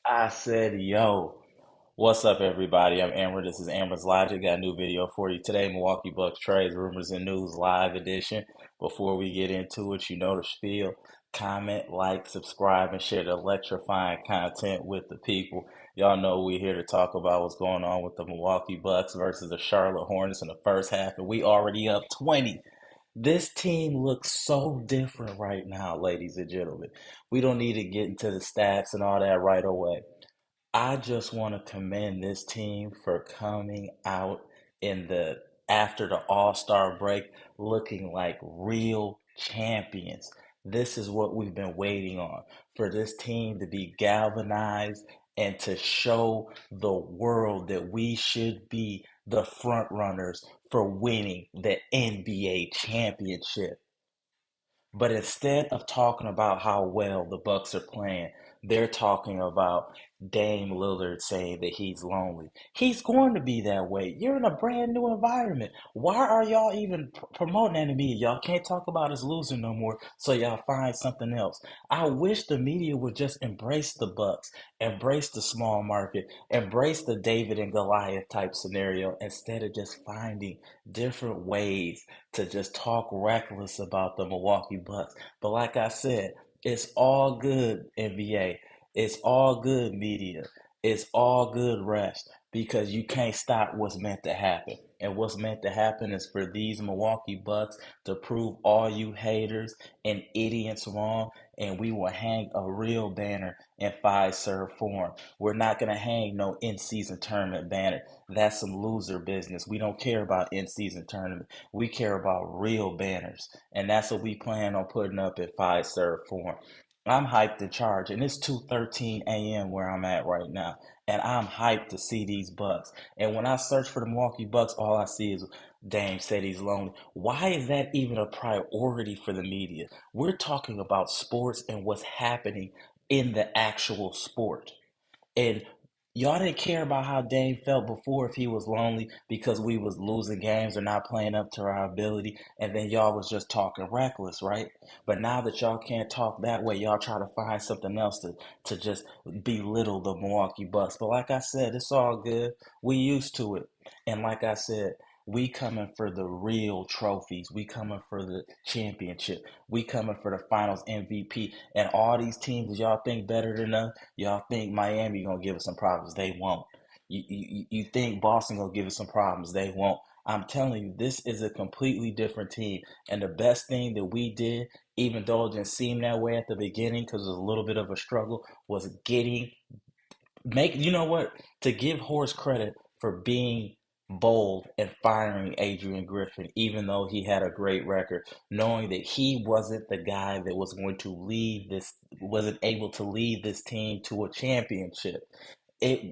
I said, yo, what's up, everybody? I'm Amara. This is Amara's Logic. Got a new video for you today. Milwaukee Bucks trades, rumors, and news live edition. Before we get into it, you know the spiel. Comment, like, subscribe, and share the electrifying content with the people. Y'all know we're here to talk about what's going on with the Milwaukee Bucks versus the Charlotte Hornets in the first half, and we already up 20. This team looks so different right now, ladies and gentlemen. We don't need to get into the stats and all that right away. I just want to commend this team for coming out in the after the All-Star break looking like real champions. This is what we've been waiting on, for this team to be galvanized and to show the world that we should be the front runners for winning the NBA championship. But instead of talking about how well the Bucks are playing, they're talking about Dame Lillard saying that he's lonely. He's going to be that way. You're in a brand new environment. Why are y'all even promoting that to me? Y'all can't talk about us losing no more, so y'all find something else. I wish the media would just embrace the Bucks, embrace the small market, embrace the David and Goliath type scenario instead of just finding different ways to just talk reckless about the Milwaukee Bucks. But like I said, it's all good, NBA. It's all good, media. It's all good, rest, because you can't stop what's meant to happen. And what's meant to happen is for these Milwaukee Bucks to prove all you haters and idiots wrong, and we will hang a real banner in five-serve form. We're not going to hang no in-season tournament banner. That's some loser business. We don't care about in-season tournament. We care about real banners, and that's what we plan on putting up at five-serve form. I'm hyped to charge, and it's 2:13 a.m. where I'm at right now, and I'm hyped to see these Bucks. And when I search for the Milwaukee Bucks, all I see is Dame said he's lonely. Why is that even a priority for the media? We're talking about sports and what's happening in the actual sport. And y'all didn't care about how Dame felt before if he was lonely because we was losing games or not playing up to our ability, and then y'all was just talking reckless, right? But now that y'all can't talk that way, y'all try to find something else to just belittle the Milwaukee Bucks. But like I said, it's all good. We used to it. And like I said, we coming for the real trophies. We coming for the championship. We coming for the finals MVP. And all these teams y'all think better than us, y'all think Miami gonna give us some problems? They won't. You think Boston gonna give us some problems? They won't. I'm telling you, this is a completely different team. And the best thing that we did, even though it didn't seem that way at the beginning because it was a little bit of a struggle, was getting make you know what, to give Horace credit for being bold and firing Adrian Griffin, even though he had a great record, knowing that he wasn't the guy that was going to lead this, wasn't able to lead this team to a championship.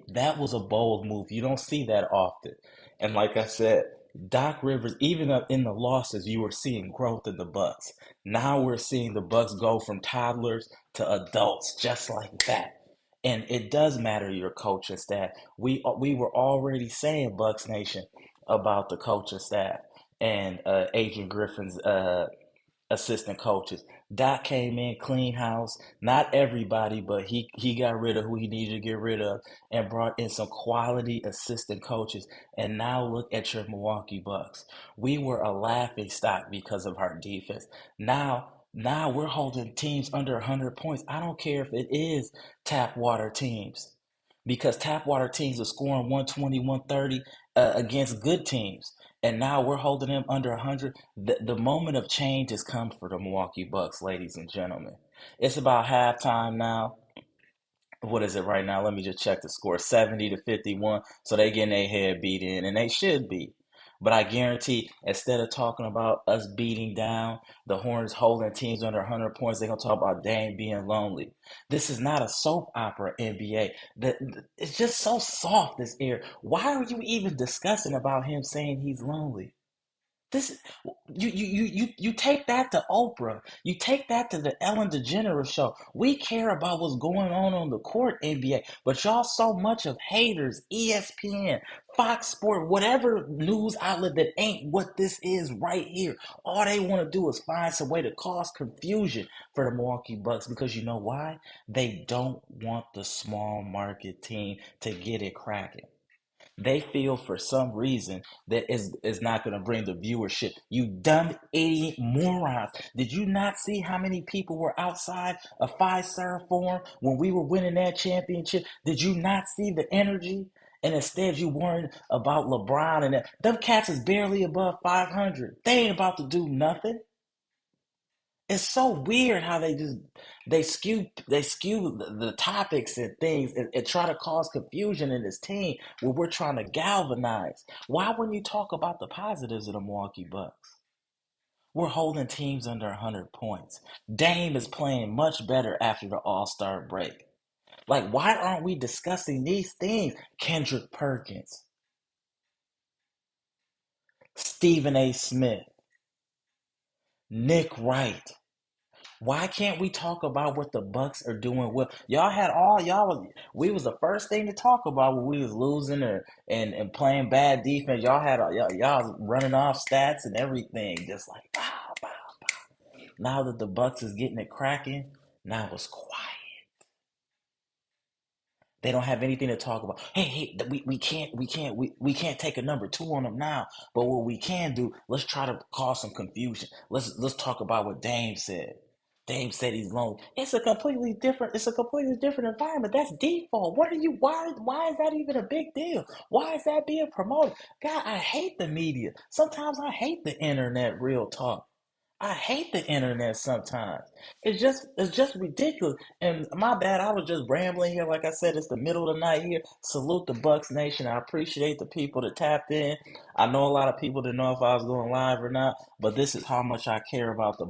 That was a bold move. You don't see that often. And like I said, Doc Rivers, even up in the losses, you were seeing growth in the Bucks. Now we're seeing the Bucks go from toddlers to adults just like that. And it does matter your coaching staff. We were already saying Bucks Nation about the coaching staff and Adrian Griffin's assistant coaches. Doc came in, clean house. Not everybody, but he got rid of who he needed to get rid of and brought in some quality assistant coaches. And now look at your Milwaukee Bucks. We were a laughing stock because of our defense. Now we're holding teams under 100 points. I don't care if it is tap water teams because tap water teams are scoring 120, 130 against good teams. And now we're holding them under 100. The moment of change has come for the Milwaukee Bucks, ladies and gentlemen. It's about halftime now. What is it right now? Let me just check the score. 70-51. So they getting their head beat in, and they should be. But I guarantee, instead of talking about us beating down the Hornets holding teams under 100 points, they're going to talk about Dame being lonely. This is not a soap opera, NBA. It's just so soft this year. Why are you even discussing about him saying he's lonely? This you take that to Oprah. You take that to the Ellen DeGeneres show. We care about what's going on the court, NBA, but y'all so much of haters, ESPN, Fox Sport, whatever news outlet that ain't what this is right here. All they want to do is find some way to cause confusion for the Milwaukee Bucks because you know why? They don't want the small market team to get it cracking. They feel for some reason that is not going to bring the viewership. You dumb idiot morons. Did you not see how many people were outside a Fiserv Forum when we were winning that championship? Did you not see the energy? And instead you worried about LeBron and that. Them cats is barely above 500. They ain't about to do nothing. It's so weird how they skew the topics and things and try to cause confusion in this team where we're trying to galvanize. Why wouldn't you talk about the positives of the Milwaukee Bucks? We're holding teams under 100 points. Dame is playing much better after the All-Star break. Like, why aren't we discussing these things? Kendrick Perkins, Stephen A. Smith, Nick Wright. Why can't we talk about what the Bucks are doing well? Y'all had all y'all was we was the first thing to talk about when we was losing and playing bad defense. Y'all was running off stats and everything, just like pow, pow. Now that the Bucks is getting it cracking, now it's quiet. They don't have anything to talk about. Hey, we can't take a number two on them now. But what we can do, let's try to cause some confusion. Let's talk about what Dame said. Dame said he's lonely. It's a completely different environment. That's default. What are you why is that even a big deal? Why is that being promoted? God, I hate the media. Sometimes I hate the internet, real talk. I hate the internet sometimes. It's just ridiculous. And my bad, I was just rambling here. Like I said, it's the middle of the night here. Salute the Bucks Nation. I appreciate the people that tapped in. I know a lot of people didn't know if I was going live or not, but this is how much I care about the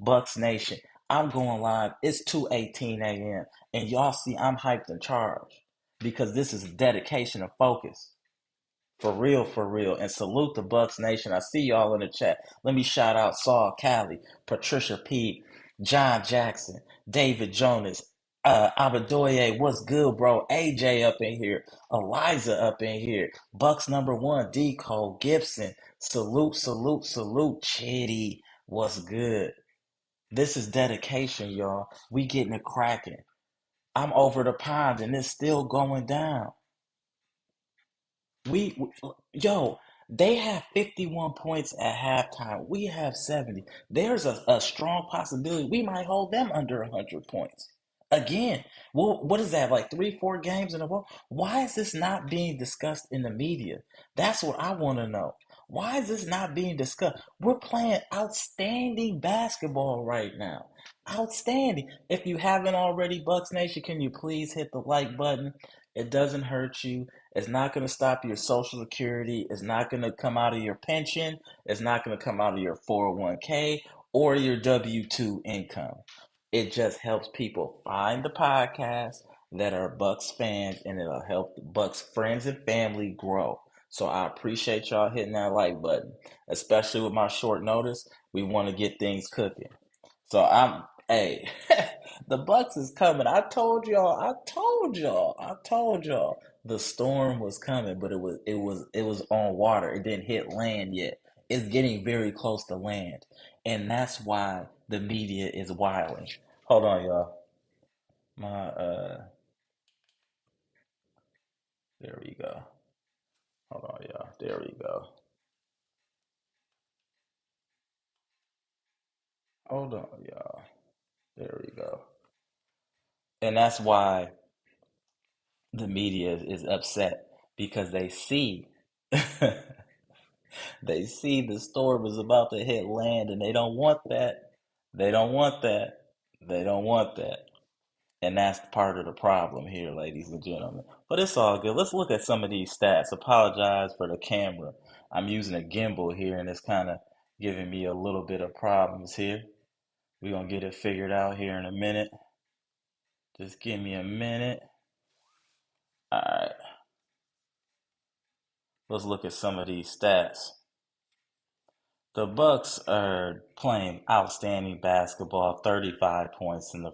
Bucks Nation. I'm going live. It's 2:18 a.m. And y'all see I'm hyped and charged because this is dedication and focus. For real. And salute the Bucks Nation. I see y'all in the chat. Let me shout out Saul Callie, Patricia P, John Jackson, David Jonas, Abadoye, what's good, bro? AJ up in here, Eliza up in here, Bucks number one, D Cole, Gibson, salute, Chitty, what's good? This is dedication, y'all. We getting it cracking. I'm over the pond and it's still going down. Yo, they have 51 points at halftime. We have 70. There's a strong possibility we might hold them under 100 points. Again, well, what is that, like three, 4 games in a row? Why is this not being discussed in the media? That's what I want to know. Why is this not being discussed? We're playing outstanding basketball right now. Outstanding. If you haven't already, Bucks Nation, can you please hit the like button? It doesn't hurt you. It's not going to stop your Social Security. It's not going to come out of your pension. It's not going to come out of your 401k or your W 2 income. It just helps people find the podcast that are Bucks fans and it'll help the Bucks friends and family grow. So I appreciate y'all hitting that like button, especially with my short notice. We want to get things cooking. So Hey, the Bucks is coming. I told y'all. I told y'all. I told y'all. The storm was coming, but it was on water. It didn't hit land yet. It's getting very close to land, and that's why the media is wilding. Hold on, y'all. My there we go. Hold on, y'all. There we go. Hold on, y'all. There we go. And that's why the media is upset because they see they see the storm is about to hit land and they don't want that. They don't want that. They don't want that. And that's part of the problem here, ladies and gentlemen. But it's all good. Let's look at some of these stats. Apologize for the camera. I'm using a gimbal here and it's kind of giving me a little bit of problems here. We're going to get it figured out here in a minute. Just give me a minute. All right. Let's look at some of these stats. The Bucks are playing outstanding basketball. 35 points in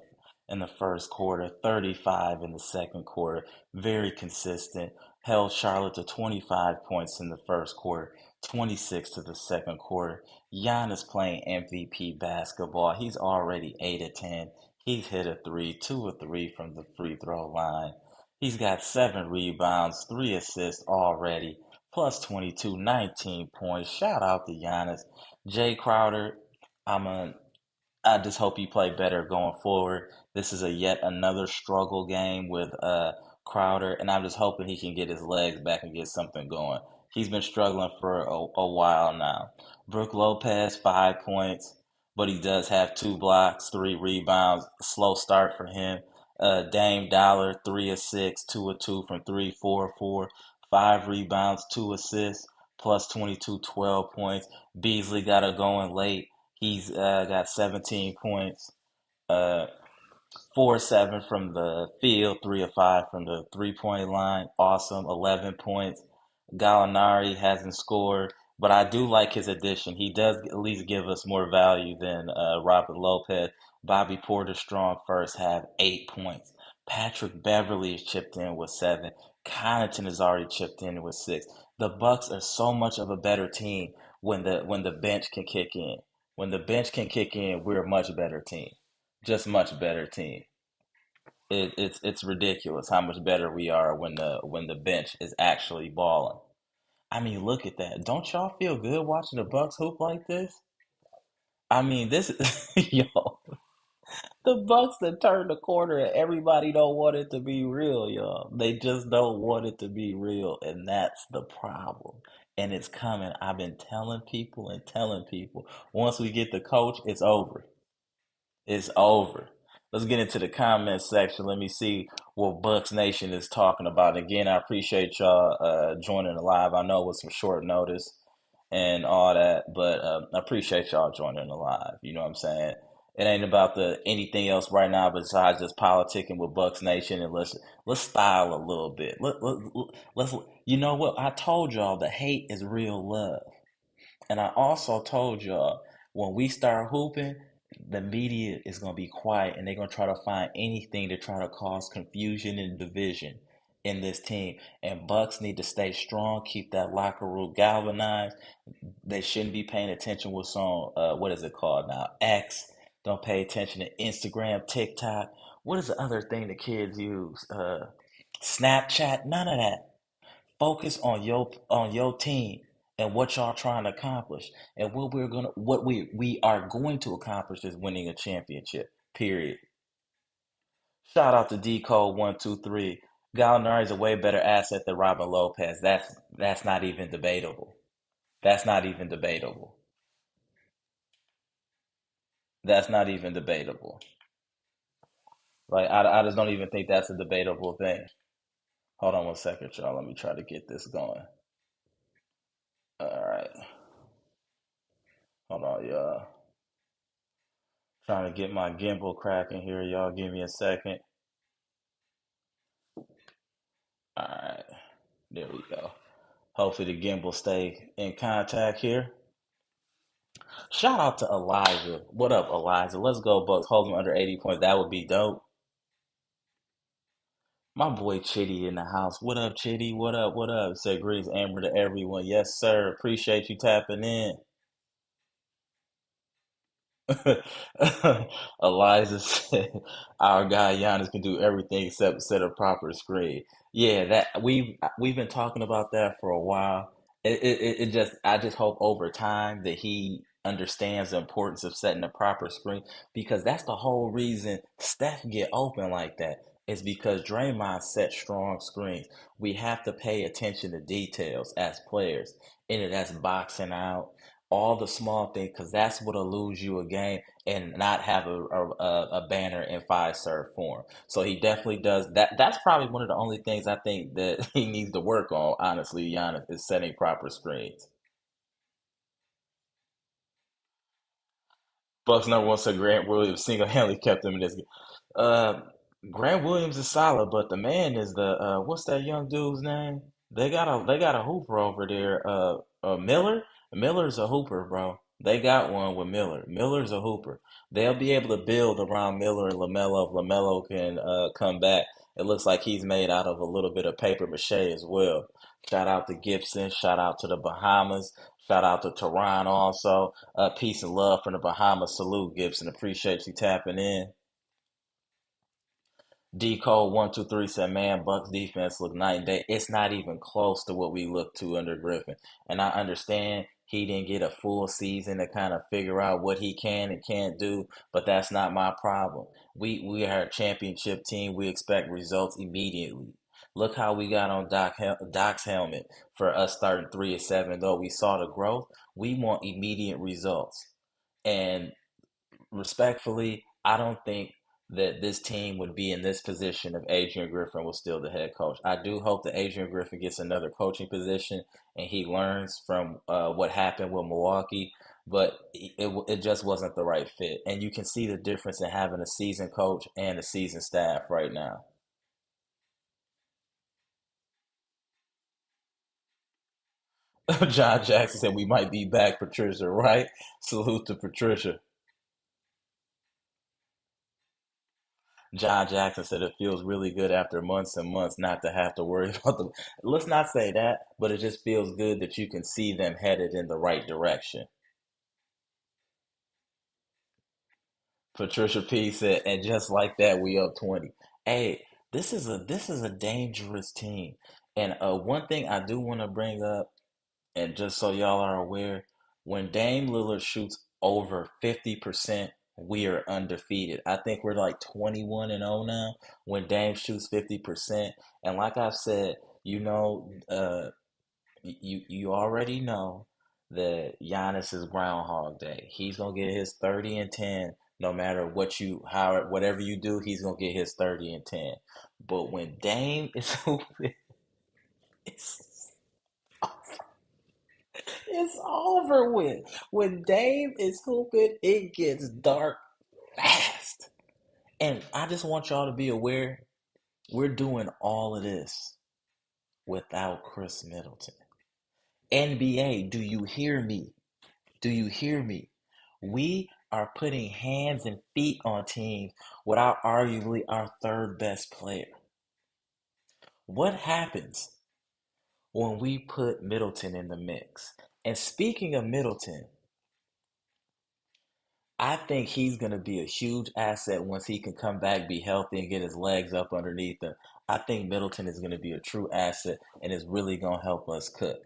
the first quarter, 35 in the second quarter. Very consistent. Held Charlotte to 25 points in the first quarter, 26 to the second quarter. Giannis playing MVP basketball. He's already 8 of 10. He's hit a three, 2 of 3 from the free throw line. He's got 7 rebounds, 3 assists already, plus 22, 19 points. Shout out to Giannis. Jay Crowder, I'm a I just hope you play better going forward. This is a yet another struggle game with Crowder, and I'm just hoping he can get his legs back and get something going. He's been struggling for a while now. Brook Lopez, 5 points, but he does have 2 blocks, 3 rebounds. Slow start for him. Dame Dollar, 3 of 6, 2 of 2 from three, 4 of 4, 5 rebounds, 2 assists, plus 22, 12 points. Beasley got it going late. He's got 17 points, uh, 4 of 7 from the field, 3 of 5 from the 3 point line. Awesome, 11 points. Gallinari hasn't scored, but I do like his addition. He does at least give us more value than Robert Lopez. Bobby Porter strong first half, 8 points. Patrick Beverly has chipped in with 7. Connaughton has already chipped in with 6. The Bucks are so much of a better team when the bench can kick in. When the bench can kick in, we're a much better team. Just much better team. It's ridiculous how much better we are when the bench is actually balling. I mean, look at that. Don't y'all feel good watching the Bucks hoop like this? I mean, this is yo, the Bucks that turned the corner and everybody don't want it to be real, y'all. They just don't want it to be real, and that's the problem. And it's coming. I've been telling people and telling people. Once we get the coach, it's over. It's over. Let's get into the comments section. Let me see what Bucks Nation is talking about. Again, I appreciate y'all joining the live. I know it was some short notice and all that, but I appreciate y'all joining the live. You know what I'm saying? It ain't about the anything else right now besides just politicking with Bucks Nation, and let's style a little bit. Let's you know what? I told y'all the hate is real love. And I also told y'all when we start hooping, the media is going to be quiet and they're going to try to find anything to try to cause confusion and division in this team. And Bucks need to stay strong, keep that locker room galvanized. They shouldn't be paying attention what's on, what is it called now? X. Don't pay attention to Instagram, TikTok. What is the other thing the kids use? Snapchat? None of that. Focus on your team and what y'all trying to accomplish. And what we are going to accomplish is winning a championship. Period. Shout out to D Code 123. Gallinari is a way better asset than Robin Lopez. That's not even debatable. That's not even debatable. That's not even debatable. Like I just don't even think that's a debatable thing. Hold on 1 second, y'all. Let me try to get this going. All right. Hold on, y'all. Trying to get my gimbal cracking here, y'all. Give me a second. All right, there we go. Hopefully the gimbal stay in contact here. Shout out to Elijah. What up, Elijah? Let's go, Bucks. Hold them under 80 points. That would be dope. My boy Chitty in the house. What up, Chitty? What up? What up? Say greetings, Amber, to everyone. Yes, sir. Appreciate you tapping in. Eliza said, "Our guy Giannis can do everything except set a proper screen." Yeah, that we've been talking about that for a while. It just I just hope over time that he understands the importance of setting a proper screen because that's the whole reason Steph get open like that is because Draymond set strong screens. We have to pay attention to details as players, and that's boxing out all the small things because that's what'll lose you a game and not have a banner in five serve form. So he definitely does that. That's probably one of the only things I think that he needs to work on. Honestly, Giannis is setting proper screens. Bucks number one said Grant Williams single handedly kept them in this game. Uh, Grant Williams is solid, but the man is the what's that young dude's name? They got a hooper over there. Miller. Miller's a hooper, bro. They got one with Miller. Miller's a hooper. They'll be able to build around Miller and Lamelo. If Lamelo can come back, it looks like he's made out of a little bit of paper mache as well. Shout out to Gibson. Shout out to the Bahamas. Shout out to Tehran also. Peace and love from the Bahamas. Salute, Gibson. Appreciate you tapping in. D Cole 123 said, "Man, Bucks defense look night and day. It's not even close to what we look to under Griffin." And I understand he didn't get a full season to kind of figure out what he can and can't do, but that's not my problem. We are a championship team. We expect results immediately. Look how we got on Doc's helmet for us starting 3-7. Though we saw the growth, we want immediate results. And respectfully, I don't think that this team would be in this position if Adrian Griffin was still the head coach. I do hope that Adrian Griffin gets another coaching position and he learns from what happened with Milwaukee, but it just wasn't the right fit. And you can see the difference in having a seasoned coach and a seasoned staff right now. John Jackson said we might be back, Patricia, right? Salute to Patricia. John Jackson said it feels really good after months and months not to have to worry about the. Let's not say that, but it just feels good that you can see them headed in the right direction. Patricia P said, and just like that, we up 20. Hey, this is a dangerous team. And one thing I do want to bring up, and just so y'all are aware, when Dame Lillard shoots over 50%, we are undefeated. I think we're like 21 and 0 now when Dame shoots 50%. And like I've said, you already know that Giannis is Groundhog Day. He's gonna get his 30 and 10 no matter whatever you do, he's gonna get his 30 and 10. But when Dame is hooping, it's it's over with. When Dame is hooping, it gets dark fast. And I just want y'all to be aware we're doing all of this without Chris Middleton. NBA, do you hear me? Do you hear me? We are putting hands and feet on teams without arguably our third best player. What happens when we put Middleton in the mix? And speaking of Middleton, I think he's going to be a huge asset once he can come back, be healthy, and get his legs up underneath him. I think Middleton is going to be a true asset and is really going to help us cook.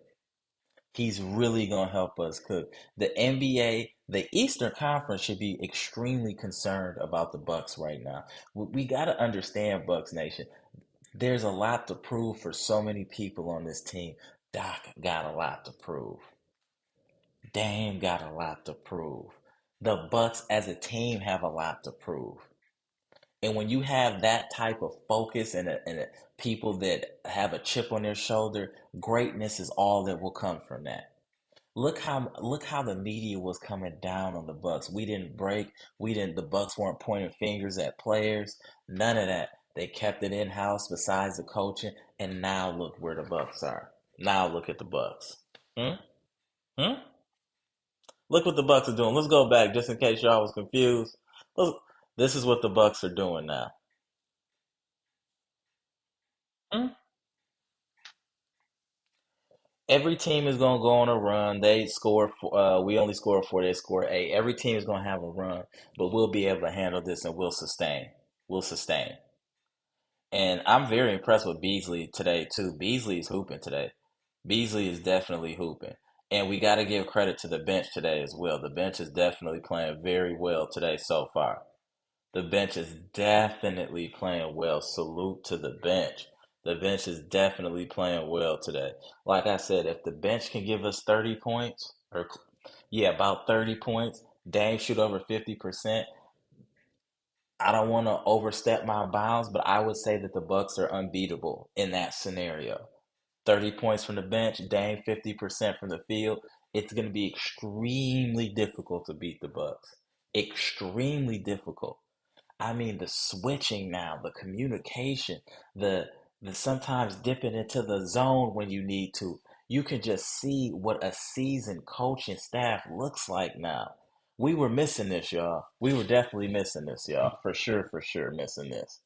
He's really going to help us cook. The NBA, the Eastern Conference should be extremely concerned about the Bucks right now. We got to understand, Bucks Nation. There's a lot to prove for so many people on this team. Doc got a lot to prove. Dame got a lot to prove. The Bucks as a team have a lot to prove. And when you have that type of focus and people that have a chip on their shoulder, greatness is all that will come from that. Look how the media was coming down on the Bucks. We didn't break. We didn't. The Bucks weren't pointing fingers at players. None of that. They kept it in house. Besides the coaching, and now look where the Bucks are. Now look at the Bucks. Hmm? Hmm? Look what the Bucks are doing. Let's go back just in case y'all was confused. Look, this is what the Bucks are doing now. Hmm? Every team is gonna go on a run. They score. We only score four. They score eight. Every team is gonna have a run, but we'll be able to handle this and we'll sustain. We'll sustain. And I'm very impressed with Beasley today too. Beasley is hooping today. Beasley is definitely hooping. And we got to give credit to the bench today as well. The bench is definitely playing very well today so far. The bench is definitely playing well. Salute to the bench. The bench is definitely playing well today. Like I said, if the bench can give us 30 points, or yeah, about 30 points, Dame shoot over 50%. I don't want to overstep my bounds, but I would say that the Bucks are unbeatable in that scenario. 30 points from the bench, Dame 50% from the field. It's going to be extremely difficult to beat the Bucks. Extremely difficult. I mean, the switching now, the communication, the the sometimes dipping into the zone when you need to. You can just see what a seasoned coaching staff looks like now. We were missing this, y'all. We were definitely missing this, y'all. For sure, missing this.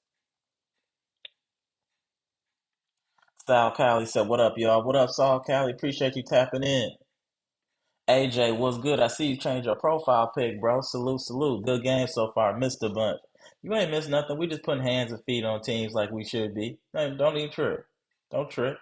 Sal Cali said, "What up, y'all? What up, Saul Cali? Appreciate you tapping in." AJ, what's good? I see you changed your profile pic, bro. Salute, salute. Good game so far. Missed a bunch. You ain't missed nothing. We just putting hands and feet on teams like we should be. Hey, don't even trip. Don't trip.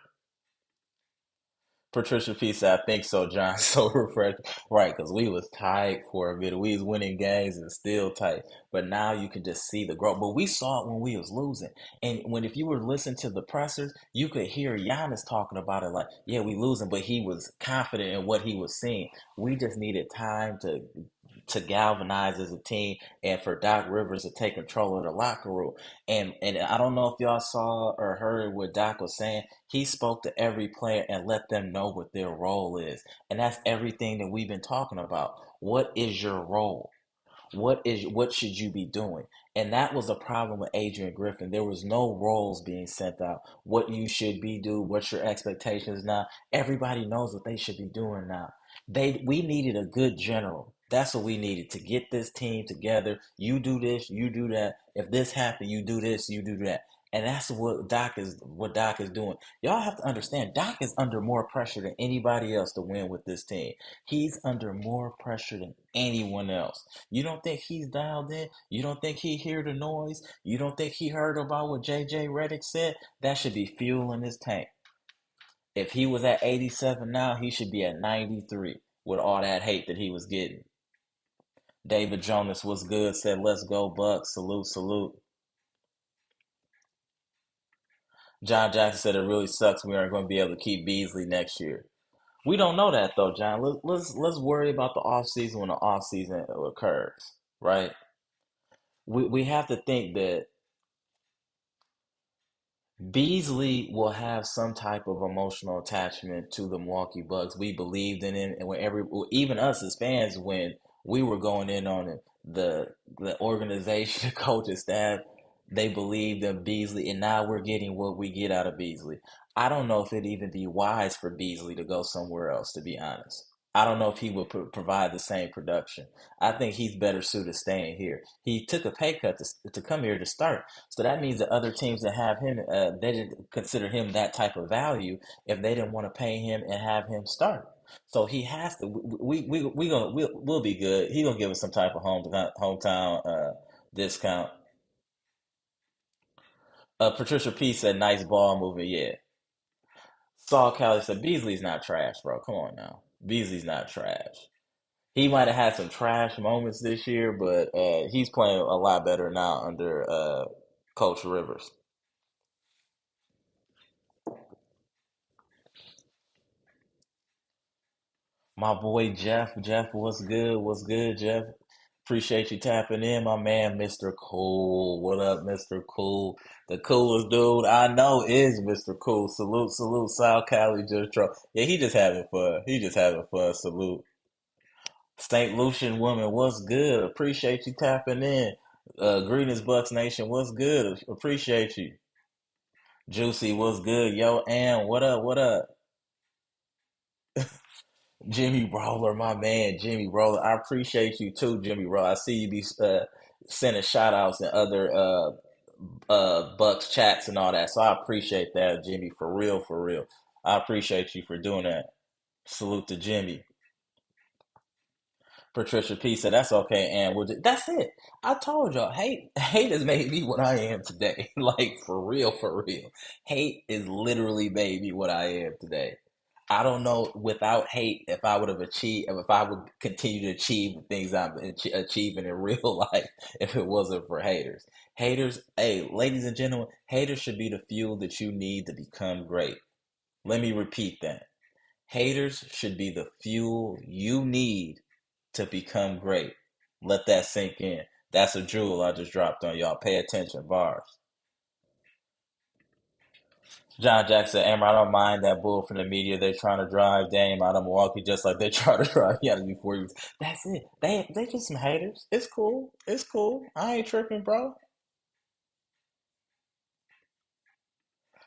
Patricia P said, I think so, John. So refreshed. Right, because we was tight for a bit. We was winning games and still tight. But now you can just see the growth. But we saw it when we was losing. And when if you were listening to the pressers, you could hear Giannis talking about it like, yeah, we losing, but he was confident in what he was seeing. We just needed time to galvanize as a team and for Doc Rivers to take control of the locker room. And I don't know if y'all saw or heard what Doc was saying. He spoke to every player and let them know what their role is. And that's everything that we've been talking about. What is your role? What should you be doing? And that was a problem with Adrian Griffin. There was no roles being sent out. What you should be do, what's your expectations now? Everybody knows what they should be doing now. We needed a good general. That's what we needed to get this team together. You do this, you do that. If this happened, you do this, you do that. And that's what Doc is doing. Y'all have to understand, Doc is under more pressure than anybody else to win with this team. He's under more pressure than anyone else. You don't think he's dialed in? You don't think he heard the noise? You don't think he heard about what JJ Redick said? That should be fuel in his tank. If he was at 87 now, he should be at 93 with all that hate that he was getting. David Jonas was good, said, let's go, Bucks. Salute, salute. John Jackson said it really sucks we aren't going to be able to keep Beasley next year. We don't know that though, John. Let's worry about the off season when the off season occurs, right? We have to think that Beasley will have some type of emotional attachment to the Milwaukee Bucks. We believed in him, and even us as fans, when we were going in on it, the organization, the coaching staff, they believed in Beasley, and now we're getting what we get out of Beasley. I don't know if it'd even be wise for Beasley to go somewhere else, to be honest. I don't know if he would provide the same production. I think he's better suited staying here. He took a pay cut to come here to start. So that means that other teams that have him, they didn't consider him that type of value if they didn't want to pay him and have him start. So he has to. We'll be good. He gonna give us some type of hometown discount. Patricia P said, "Nice ball movement." Yeah. Saul Kelly said, "Beasley's not trash, bro. Come on now. Beasley's not trash. He might have had some trash moments this year, but he's playing a lot better now under Coach Rivers." My boy Jeff. Jeff, what's good? What's good, Jeff? Appreciate you tapping in, my man, Mr. Cool. What up, Mr. Cool? The coolest dude I know is Mr. Cool. Salute, salute. Sal Cali just yeah, he just having fun. He just having fun. Salute. St. Lucian woman, what's good? Appreciate you tapping in. Greetings, Bucks Nation. What's good? Appreciate you. Juicy, what's good? Yo, Am, what up? What up? Jimmy Roller, my man, Jimmy Roller. I appreciate you too, Jimmy Roller. I see you be sending shout outs and other Bucks chats and all that. So I appreciate that, Jimmy, for real, for real. I appreciate you for doing that. Salute to Jimmy. Patricia P said, "That's okay, and that's it." I told y'all, hate has made me what I am today. Like for real, for real. Hate is literally made me what I am today. I don't know without hate if I would have achieved, if I would continue to achieve the things I'm achieving in real life if it wasn't for haters. Haters, hey, ladies and gentlemen, haters should be the fuel that you need to become great. Let me repeat that. Haters should be the fuel you need to become great. Let that sink in. That's a jewel I just dropped on y'all. Pay attention, bars. John Jackson, Amber, I don't mind that bull from the media. They're trying to drive Dame out of Milwaukee just like they try to drive Giannis before he was. That's it. They just some haters. It's cool. It's cool. I ain't tripping, bro.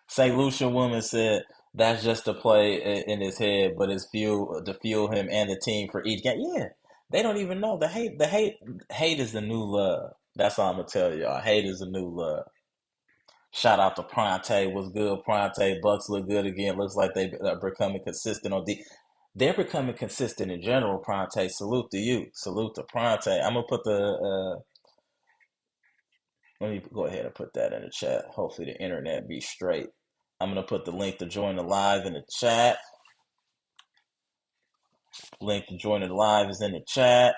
St. Lucia woman said that's just to play in his head, but it's fuel to fuel him and the team for each game. Yeah, they don't even know the hate. Hate is the new love. That's all I'm gonna tell y'all. Hate is the new love. Shout out to Pronte. What's good, Pronte? Bucks look good again. Looks like they are becoming consistent on D. They're becoming consistent in general, Pronte. Salute to you. Salute to Pronte. I'm gonna put the. Let me go ahead and put that in the chat. Hopefully the internet be straight. I'm gonna put the link to join the live in the chat. Link to join the live is in the chat.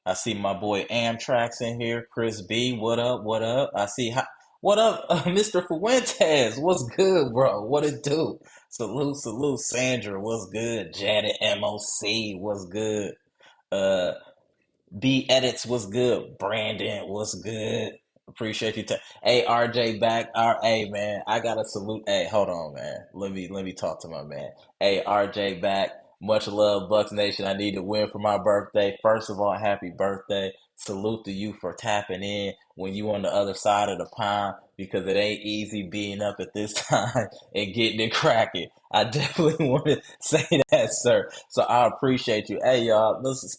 I see my boy Amtrax in here. Chris B, what up? What up? What up, Mr. Fuentes? What's good, bro? What it do? Salute, salute, Sandra. What's good? Janet MOC. What's good? Uh, B edits was good. Brandon was good. Appreciate you. Hey RJ back. Hey man, I gotta salute. Hey, hold on, man. Let me talk to my man. Hey RJ back. Much love, Bucks Nation. I need to win for my birthday. First of all, happy birthday. Salute to you for tapping in when you on the other side of the pond because it ain't easy being up at this time and getting it cracking. I definitely want to say that, sir. So I appreciate you. Hey, y'all. Let's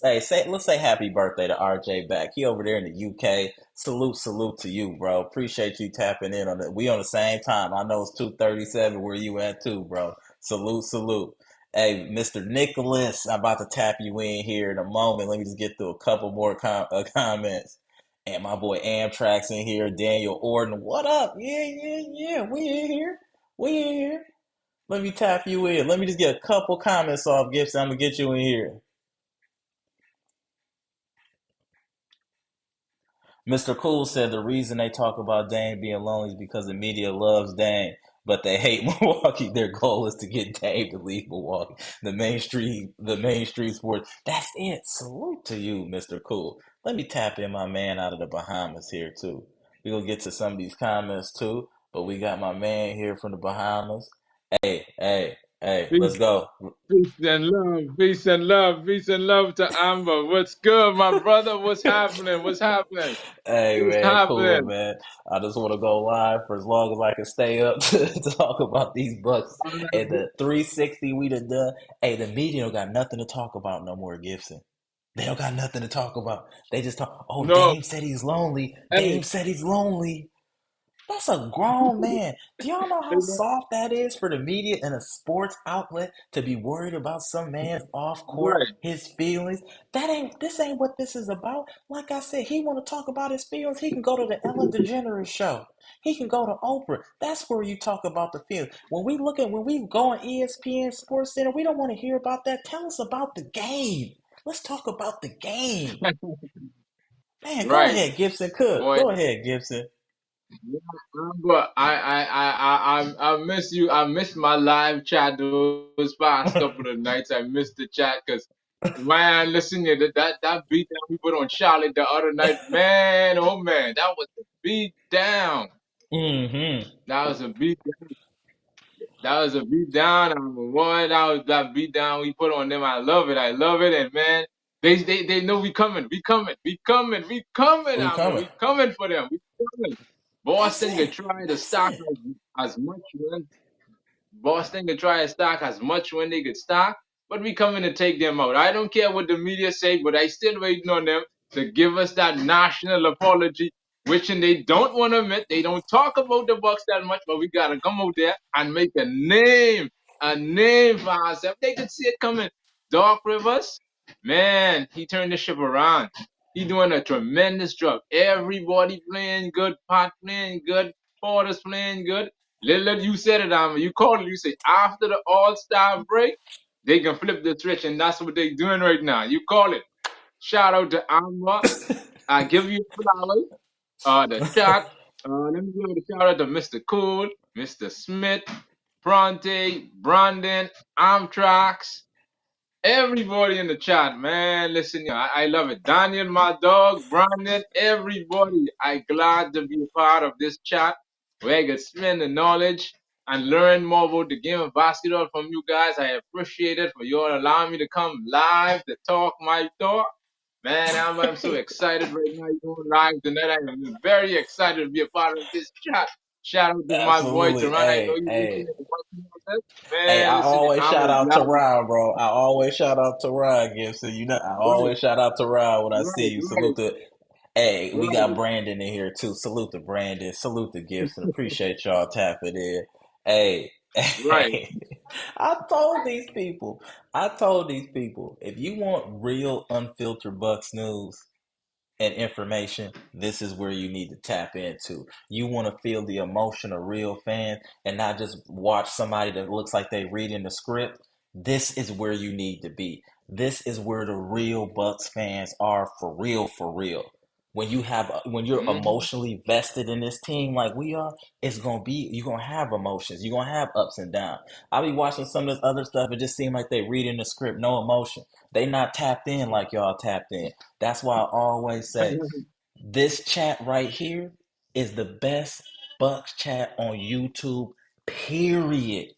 say happy birthday to RJ back. He over there in the UK. Salute, salute to you, bro. Appreciate you tapping in on it. We on the same time. I know it's 2:37 where you at too, bro. Salute, salute. Hey, Mr. Nicholas, I'm about to tap you in here in a moment. Let me just get through a couple more comments. And my boy Amtrax in here, Daniel Orton. What up? Yeah, yeah, yeah. We in here. We in here. Let me tap you in. Let me just get a couple comments off, Gibson. I'm gonna get you in here. Mr. Cool said the reason they talk about Dame being lonely is because the media loves Dame, but they hate Milwaukee. Their goal is to get Dame to leave Milwaukee. The mainstream sports. That's it. Salute to you, Mr. Cool. Let me tap in my man out of the Bahamas here too. We gonna get to some of these comments too, but we got my man here from the Bahamas. Hey, hey, hey, let's Peace, go. peace and love, peace and love, peace and love to Amber. What's good, my brother? What's happening? What's happening? Hey What's man, cool happening? man. I just want to go live for as long as I can stay up to talk about these Bucks and the 360 we done. Hey, the media don't got nothing to talk about no more, Gibson. They don't got nothing to talk about. They just talk. Oh, No, Dame said he's lonely. hey, Dame said he's lonely. That's a grown man. Do y'all know how hey, man, soft that is for the media and a sports outlet to be worried about some man's off court, right. his feelings? This ain't what this is about. Like I said, he want to talk about his feelings. He can go to the Ellen DeGeneres show. He can go to Oprah. That's where you talk about the feelings. When we go on ESPN Sports Center, we don't want to hear about that. Tell us about the game. Let's talk about the game. Man, go Right, ahead, Gibson Cook. boy. Go ahead, Gibson. Yeah, Amber, I miss you. I miss my live chat those past couple of nights. I missed the chat because, man, listen, yeah, that beat down we put on Charlotte the other night, man, oh man, that was a beat down. Mm-hmm. That was a beat. That was a beat down. Boy, that was that beat down we put on them. I love it. I love it. And man, they know we coming. We coming. We coming. We coming, We Amber. coming. We coming for them. We coming. That's Boston could it. try to That's stock it. as much, man. Boston can try to stock as much when they could stock, but we coming to take them out. I don't care what the media say, but I still waiting on them to give us that national apology, which and they don't want to admit. They don't talk about the Bucks that much, but we gotta come out there and make a name for ourselves. They can see it coming. Doc Rivers, man, he turned the ship around. He doing a tremendous job. Everybody playing good, Pot playing good, Porter's playing good. Lillard, you said it, you called it. You say after the All Star break, they can flip the switch, and that's what they're doing right now. You call it. Shout out to Amara. I give you flowers. The chat. Let me give a shout out to Mr. Cool, Mr. Smith, Bronte, Brandon, Amtrax. Everybody in the chat, man. Listen, I love it. Daniel, my dog, Brandon, everybody. I glad to be a part of this chat where I can spend the knowledge and learn more about the game of basketball from you guys. I appreciate it for you all allowing me to come live to talk my talk. Man, I'm so excited right now. You're going live tonight. I am very excited to be a part of this chat. Shout out to my boy Absolutely. Teron. I know Hey, you hey, listening to this. hey, Man, I listen, always I'm shout a out to glad. Ryan, bro. I always shout out to Ryan Gibson. You know, I Right, always shout out to Ryan when I see right, you. right, Salute to, hey, we got right, Brandon in here too. Salute to Brandon. Salute to Gibson. Appreciate y'all tapping in. Hey, right. hey, I told these people, I told these people, if you want real unfiltered Bucks news and information, this is where you need to tap into. You want to feel the emotion of real fans and not just watch somebody that looks like they reading the script. This is where you need to be. This is where the real Bucks fans are for real, for real. When you're Mm-hmm. emotionally vested in this team like we are, you're gonna have emotions. You're gonna have ups and downs. I'll be watching some of this other stuff. It just seems like they reading the script, no emotion. They not tapped in like y'all tapped in. That's why I always say this chat right here is the best Bucks chat on YouTube, period.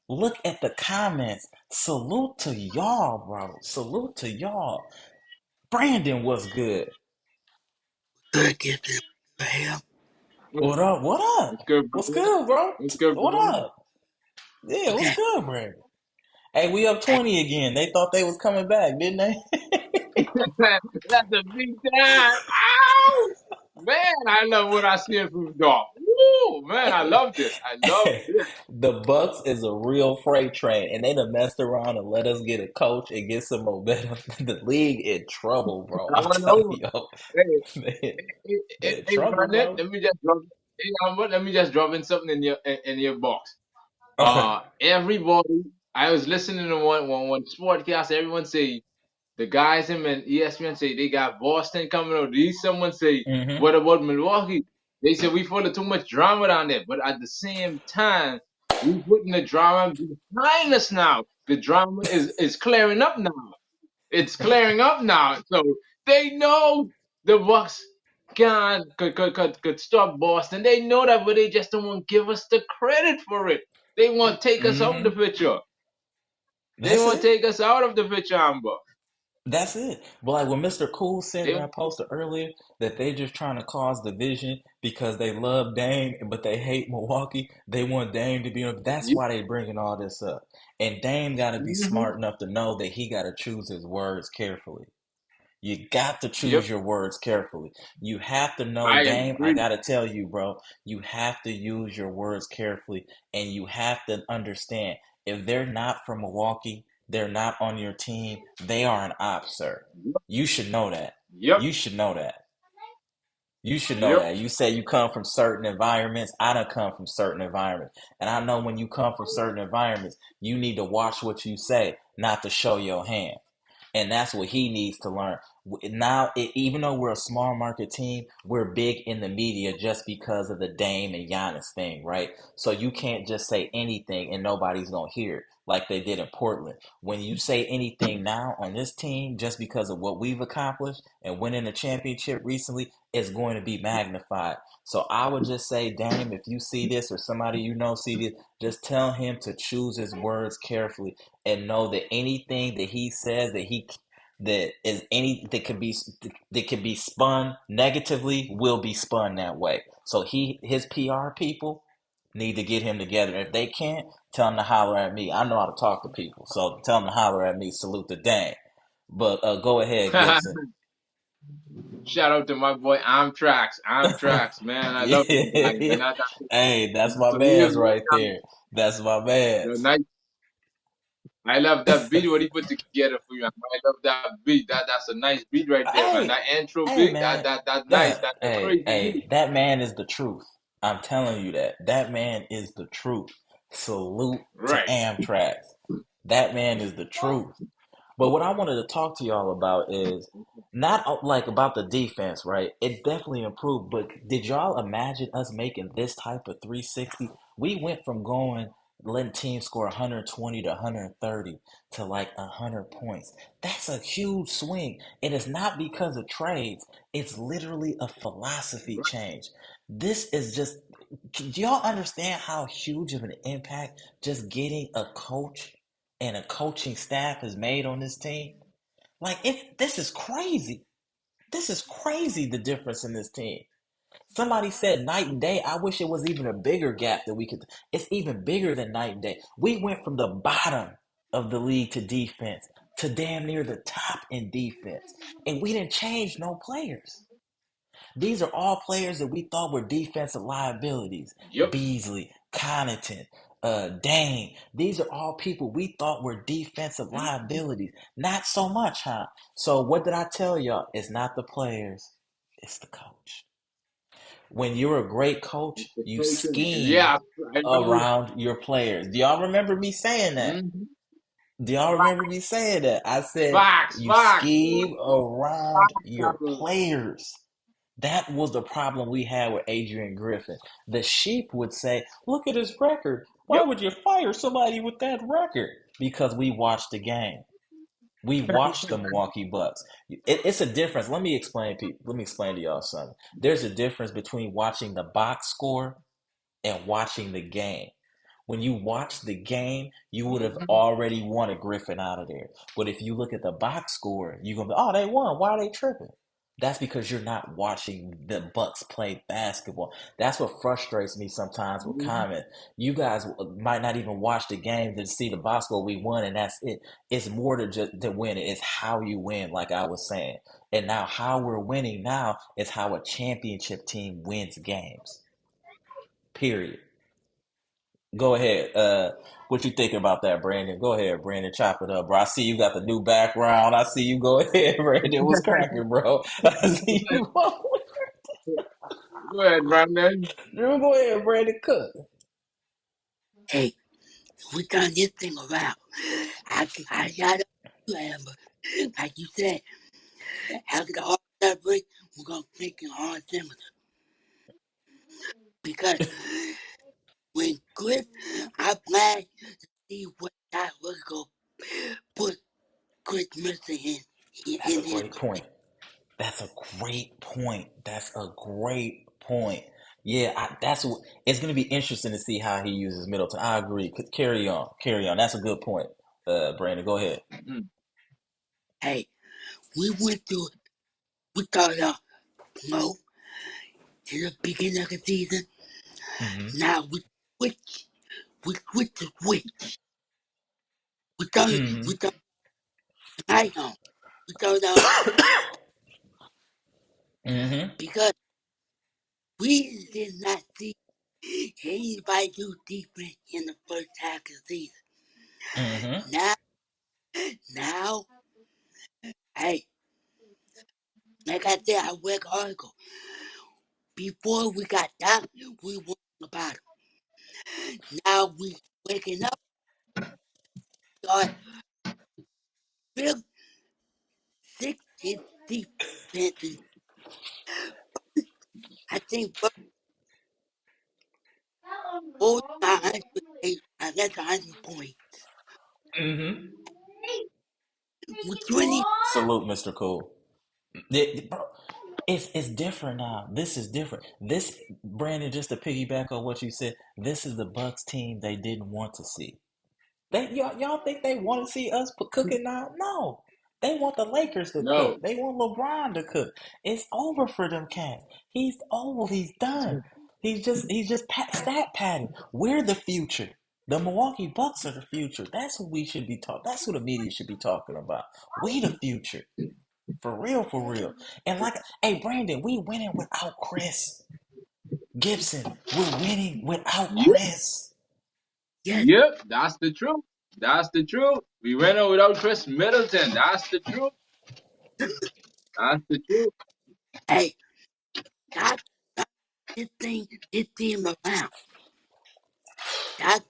Look at the comments. Salute to y'all, bro. Salute to y'all. Brandon was good. Good, Gibson. Hell, What up? What It's up? good, What's brother. good, bro? It's good, What brother. up? Yeah, what's okay. good, Brandon? Hey, we up 20 again. They thought they was coming back, didn't they? That's a big time. Ow! Man, I love what I see from dog. Woo! Man, I love this. I love this. The Bucks is a real freight train, and they done messed around and let us get a coach and get some momentum. The league in trouble, bro. I I'm want telling to you, Hey, they, hey, they in hey, trouble, Brandon, bro. let me just drop. Hey, Amber, let me just drop in something in your box. Okay. Everybody, I was listening to one sportcast. Everyone say the guys him and ESPN say they got Boston coming out. These someone say, Mm-hmm. what about Milwaukee? They say we full of too much drama down there. But at the same time, we putting the drama behind us now. The drama is clearing up now. It's clearing up now. So they know the Bucks could stop Boston. They know that, but they just don't want to give us the credit for it. They want to take us out of the Mm-hmm. picture. They That's want to it. take us out of the picture, Amber. That's it. But like when Mr. Cool said They in that poster earlier that they just trying to cause division because they love Dame, but they hate Milwaukee. They want Dame to be on. That's Yep. why they bringing all this up. And Dame got to be Hmm. smart enough to know that he got to choose his words carefully. You got to choose Yep. your words carefully. You have to know, I Dame, I agree. got to tell you, bro, you have to use your words carefully and you have to understand if they're not from Milwaukee, they're not on your team, they are an op, sir. Yep. You should know that. Yep. You should know that. You should know Yep. that. You say you come from certain environments. I don't come from certain environments. And I know when you come from certain environments, you need to watch what you say, not to show your hand. And that's what he needs to learn. Now, even though we're a small market team, we're big in the media just because of the Dame and Giannis thing, right? So you can't just say anything and nobody's going to hear it like they did in Portland. When you say anything now on this team, just because of what we've accomplished and winning a championship recently, it's going to be magnified. So I would just say, Dame, if you see this or somebody you know see this, just tell him to choose his words carefully and know that anything that he says that is any that can be spun negatively will be spun that way. So his PR people need to get him together. If they can't, tell him to holler at me. I know how to talk to people, so tell him to holler at me. Salute the dang. But go ahead, Gibson. Shout out to my boy Amtrax. Amtrax, man. I love that guy, Yeah. man. Hey, that's my So he is man's right there. That's my the man's. nice. I love that beat what he put together for you. I love that beat. That's a nice beat right there, man. Hey, That intro hey, beat, man. that's nice. That's a Hey, crazy beat. hey, that man is the truth. I'm telling you that. That man is the truth. Salute to Right. Amtrak. That man is the truth. But what I wanted to talk to y'all about is not like about the defense, right? It definitely improved, but did y'all imagine us making this type of 360? We went from going letting teams score 120 to 130 to like 100 points. That's a huge swing. And it's not because of trades, it's literally a philosophy change. This is just, do y'all understand how huge of an impact just getting a coach and a coaching staff has made on this team? Like this is crazy. This is crazy the difference in this team. Somebody said night and day. I wish it was even a bigger gap that we could. It's even bigger than night and day. We went from the bottom of the league to defense to damn near the top in defense. And we didn't change no players. These are all players that we thought were defensive liabilities. Yep. Beasley, Connaughton, Dane. These are all people we thought were defensive liabilities. Not so much, huh? So what did I tell y'all? It's not the players, it's the coach. When you're a great coach, The you coaching. scheme Yeah, I know. around your players. Do y'all remember me saying that? Mm-hmm. Do y'all remember me saying that? I said Facts, you facts. scheme around your Facts. players. That was the problem we had with Adrian Griffin. The sheep would say, look at his record. Why Yep. would you fire somebody with that record? Because we watched the game. We watched the Milwaukee Bucks. It's a difference. Let me explain, people. Let me explain to y'all something. There's a difference between watching the box score and watching the game. When you watch the game, you would have Mhm. already wanted Griffin out of there. But if you look at the box score, you're gonna be, oh, they won. Why are they tripping? That's because you're not watching the Bucks play basketball. That's what frustrates me sometimes with Mhm. comment. You guys might not even watch the game to see the box score. We won, and that's it. It's more to just to win. It's how you win, like I was saying. And now, how we're winning now is how a championship team wins games. Period. Go ahead. What you think about that, Brandon? Go ahead, Brandon. Chop it up, bro. I see you got the new background. I see you. Go ahead, Brandon. What's cracking, bro? I see you. Go ahead, Brandon. Go ahead, Brandon. Cook. Hey, we turn this thing around. I got it, Amber. Like you said, after the All-Star break, we're going to make it hard similar. Because when Chris, I'm glad to see what that was going to put Chris Middleton That's in a his. great point. That's a great point. That's a great point. Yeah, that's what it's going to be interesting to see how he uses Middleton. I agree. Carry on, carry on. That's a good point, Brandon. Go ahead. Mhm. Hey, we went through, we started off low to the beginning of the season. Mm-hmm. Now we switch the switch. We Mm-hmm. started night on. We started off Mm-hmm. because we did not see anybody do defense in the first half of the season. Mm-hmm. Now, now, hey, like I said, I read an article. Before we got down, we were about it. Now we waking up, start fifth, sixth in defense. And I think over 100, that's 100 points. Mm-hmm. With 20, Salute, Mr. Cool. Bro, it's different now. This is different. This Brandon, just to piggyback on what you said, this is the Bucks team they didn't want to see. Y'all think they want to see us cooking now? No. They want the Lakers to No. cook. They want LeBron to cook. It's over for them cats. He's old. He's done. Stat padding. We're the future. The Milwaukee Bucks are the future. That's what we should be talking. That's what the media should be talking about. We the future. For real, for real. And like, hey, Brandon, we winning without Chris Gibson. We're winning without Yep, Chris. Yes. yep, that's the truth. That's the truth. We went out without Chris Middleton. That's the truth. That's the truth. Hey, God, God, this team around. God,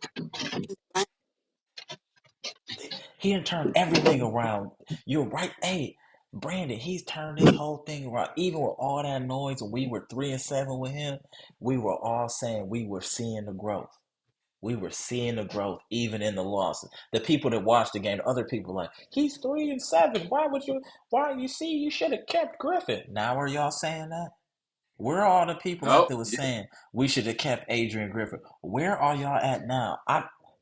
around. He done turned everything around. You're right. Hey, Brandon, he's turned this whole thing around. Even with all that noise, when we were 3-7 with him, we were all saying we were seeing the growth. We were seeing the growth even in the losses. The people that watched the game, other people like, he's 3-7. Why you see you should have kept Griffin. Now are y'all saying that? Where are all the people out No, there was saying we should have kept Adrian Griffin? Where are y'all at now?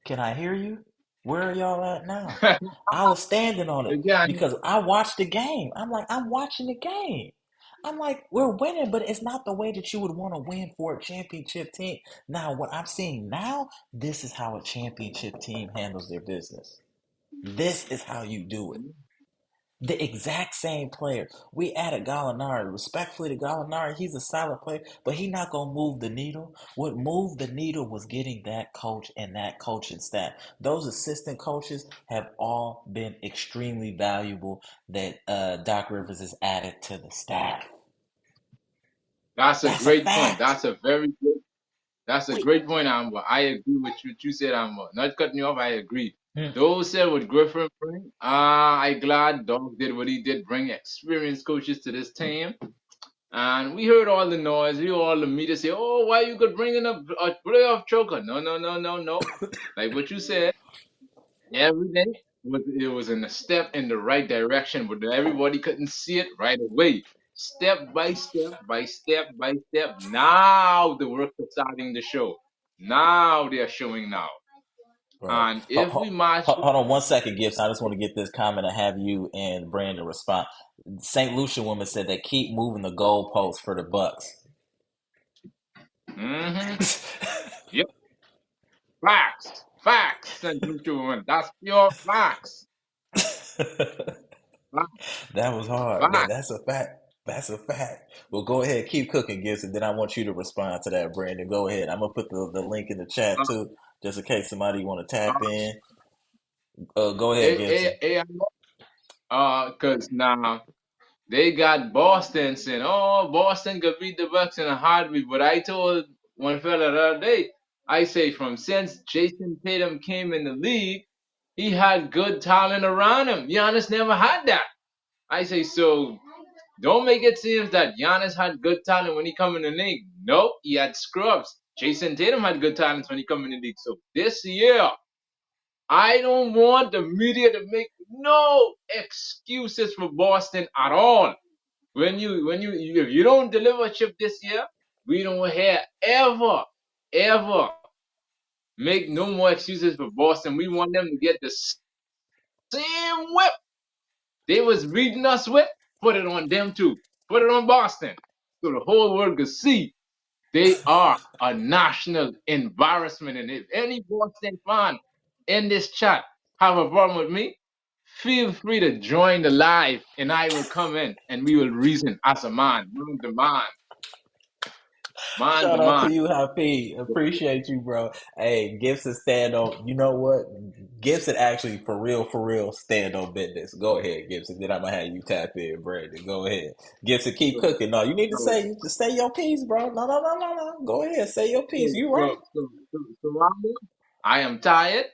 Can I hear you? Where are y'all at now? yeah. I was standing on it Again, because I watched the game. I'm like, I'm watching the game. I'm like, we're winning, but it's not the way that you would want to win for a championship team. Now, what I'm seeing now, this is how a championship team handles their business. This is how you do it. The exact same player. We added Gallinari. Respectfully to Gallinari, he's a solid player, but he's not gonna move the needle. What moved the needle was getting that coach and that coaching staff. Those assistant coaches have all been extremely valuable that Doc Rivers has added to the staff. that's a That's a great point. fact. That's a Wait, great point, Amber. I agree with what you said, Amber. Not cutting you off, I agree. Hmm. Those said what Griffin bring, I glad Dog did what he did, bring experienced coaches to this team. And we heard all the noise, we heard all the media say, oh, why you could bring in a playoff choker? No, no, no, no, no. Like what you said, every day it was in a step in the right direction, but everybody couldn't see it right away. Step by step by step by step. Now the work is starting to show. Now they are showing now. Right. And if we match, Hold on 1 second, Gibbs. I just want to get this comment and have you and Brandon respond. St. Lucia woman said they keep moving the goalposts for the Bucks. mm-hmm, yep, facts, facts, St. Lucia, that's pure facts. Facts, That was hard. facts. That's a fact. That's a fact. Well, go ahead, keep cooking, Gibbs, and then I want you to respond to that, Brandon. Go ahead. I'm gonna put the link in the chat Uh, too, just in case somebody want to tap uh, in. Go ahead, eh, eh, Gibson. eh, cause now they got Boston saying, "Oh, Boston could beat the Bucks in a heartbeat." But I told one fella the other day, I say from since Jason Tatum came in the league, he had good talent around him. Giannis never had that. I say so. Don't make it seem that Giannis had good talent when he come in the league. Nope, he had scrubs. Jason Tatum had good talents when he come in the league. So this year, I don't want the media to make no excuses for Boston at all. When you if you don't deliver a chip this year, we don't hear ever make no more excuses for Boston. We want them to get the same whip they was beating us with. Put it on them too. Put it on Boston, so the whole world can see they are a national embarrassment. And if any Boston fan in this chat have a problem with me, feel free to join the live, and I will come in and we will reason as a man to Shout out to man. you, Happy. Appreciate you, bro. Hey, Gibson stand on. You know what? Gibson actually, for real, stand on business. Go ahead, Gibson. Then I'm gonna have you tap in, Brandon. Go ahead, Gibson. Keep So, cooking. No, you need to so, say your piece, bro. No, no, no, no, no. Go ahead, say your piece. so, You right. so, so, I am tired.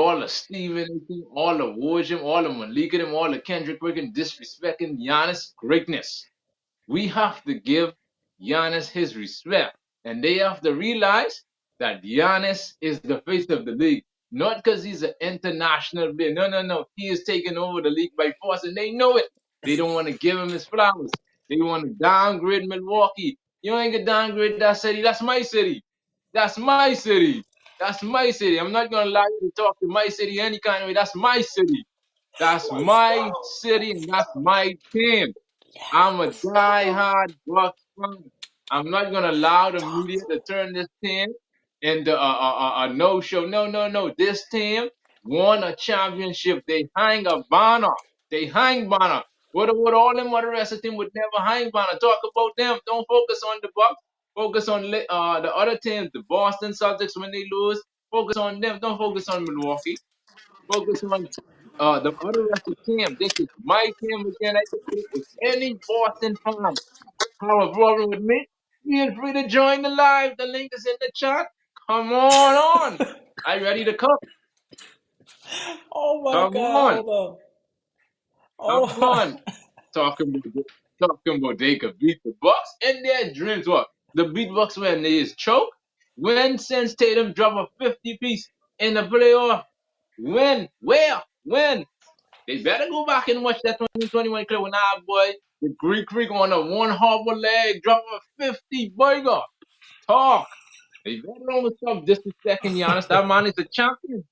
All the Steven, all the Wojim, all the Malika, all the Kendrick Wiggin disrespecting Giannis' greatness. We have to give Giannis his respect. And they have to realize that Giannis is the face of the league. Not because he's an international player. No, no, no. He is taking over the league by force, and they know it. They don't want to give him his flowers. They want to downgrade Milwaukee. You ain't gonna downgrade that city. That's my city. That's my city. That's my city. I'm not gonna allow you to talk to my city any kind of way. That's my city. That's Let's my go. city, and Let's that's go. my team. I'm a Yes. die-hard Bucks fan. I'm not gonna allow the media to turn this team into a no show. No, no, no. This team won a championship. They hang a banner. They hang banner. What all them other rest of the team would never hang banner. Talk about them. Don't focus on the Bucks. Focus on the other teams, the Boston Celtics when they lose. Focus on them. Don't focus on Milwaukee. Focus on the other rest of the team. This is my team again. If any Boston fan have a problem with me, feel free to join the live. The link is in the chat. Come on. Are you ready to come? Oh my Come God, on. hold on. Come Oh on. my. Talking about they could beat the Bucks in their dreams. What? The beat Bucks when they is choke. When since Tatum drop a 50 piece in the playoff. When? Where? When? They better go back and watch that 2021 clip when our boy, the Greek Freak on a one harbor leg, drop a 50 burger. Talk. They better don't stop disrespecting Giannis. That man is a champion.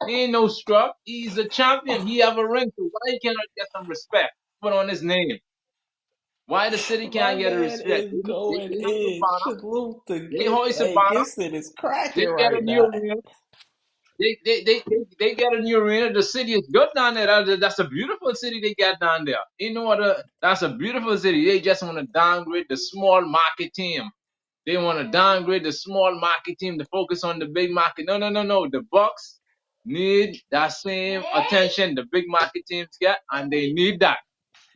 He ain't no scrub. He's a champion. He have a ring, so why he cannot get some respect put on his name? Why the city My can't get a man respect? is going They have a in. banner. Salute to They Gibson. hoist a Hey, banner. Gibson is They cracking get a right new now. arena. They get a new arena. The city is good down there. That's a beautiful city they got down there. You know what? That's a beautiful city. They just want to downgrade the small market team. They want to downgrade the small market team to focus on the big market. No, no, no, no. The Bucks need that same attention the big market teams get, and they need that.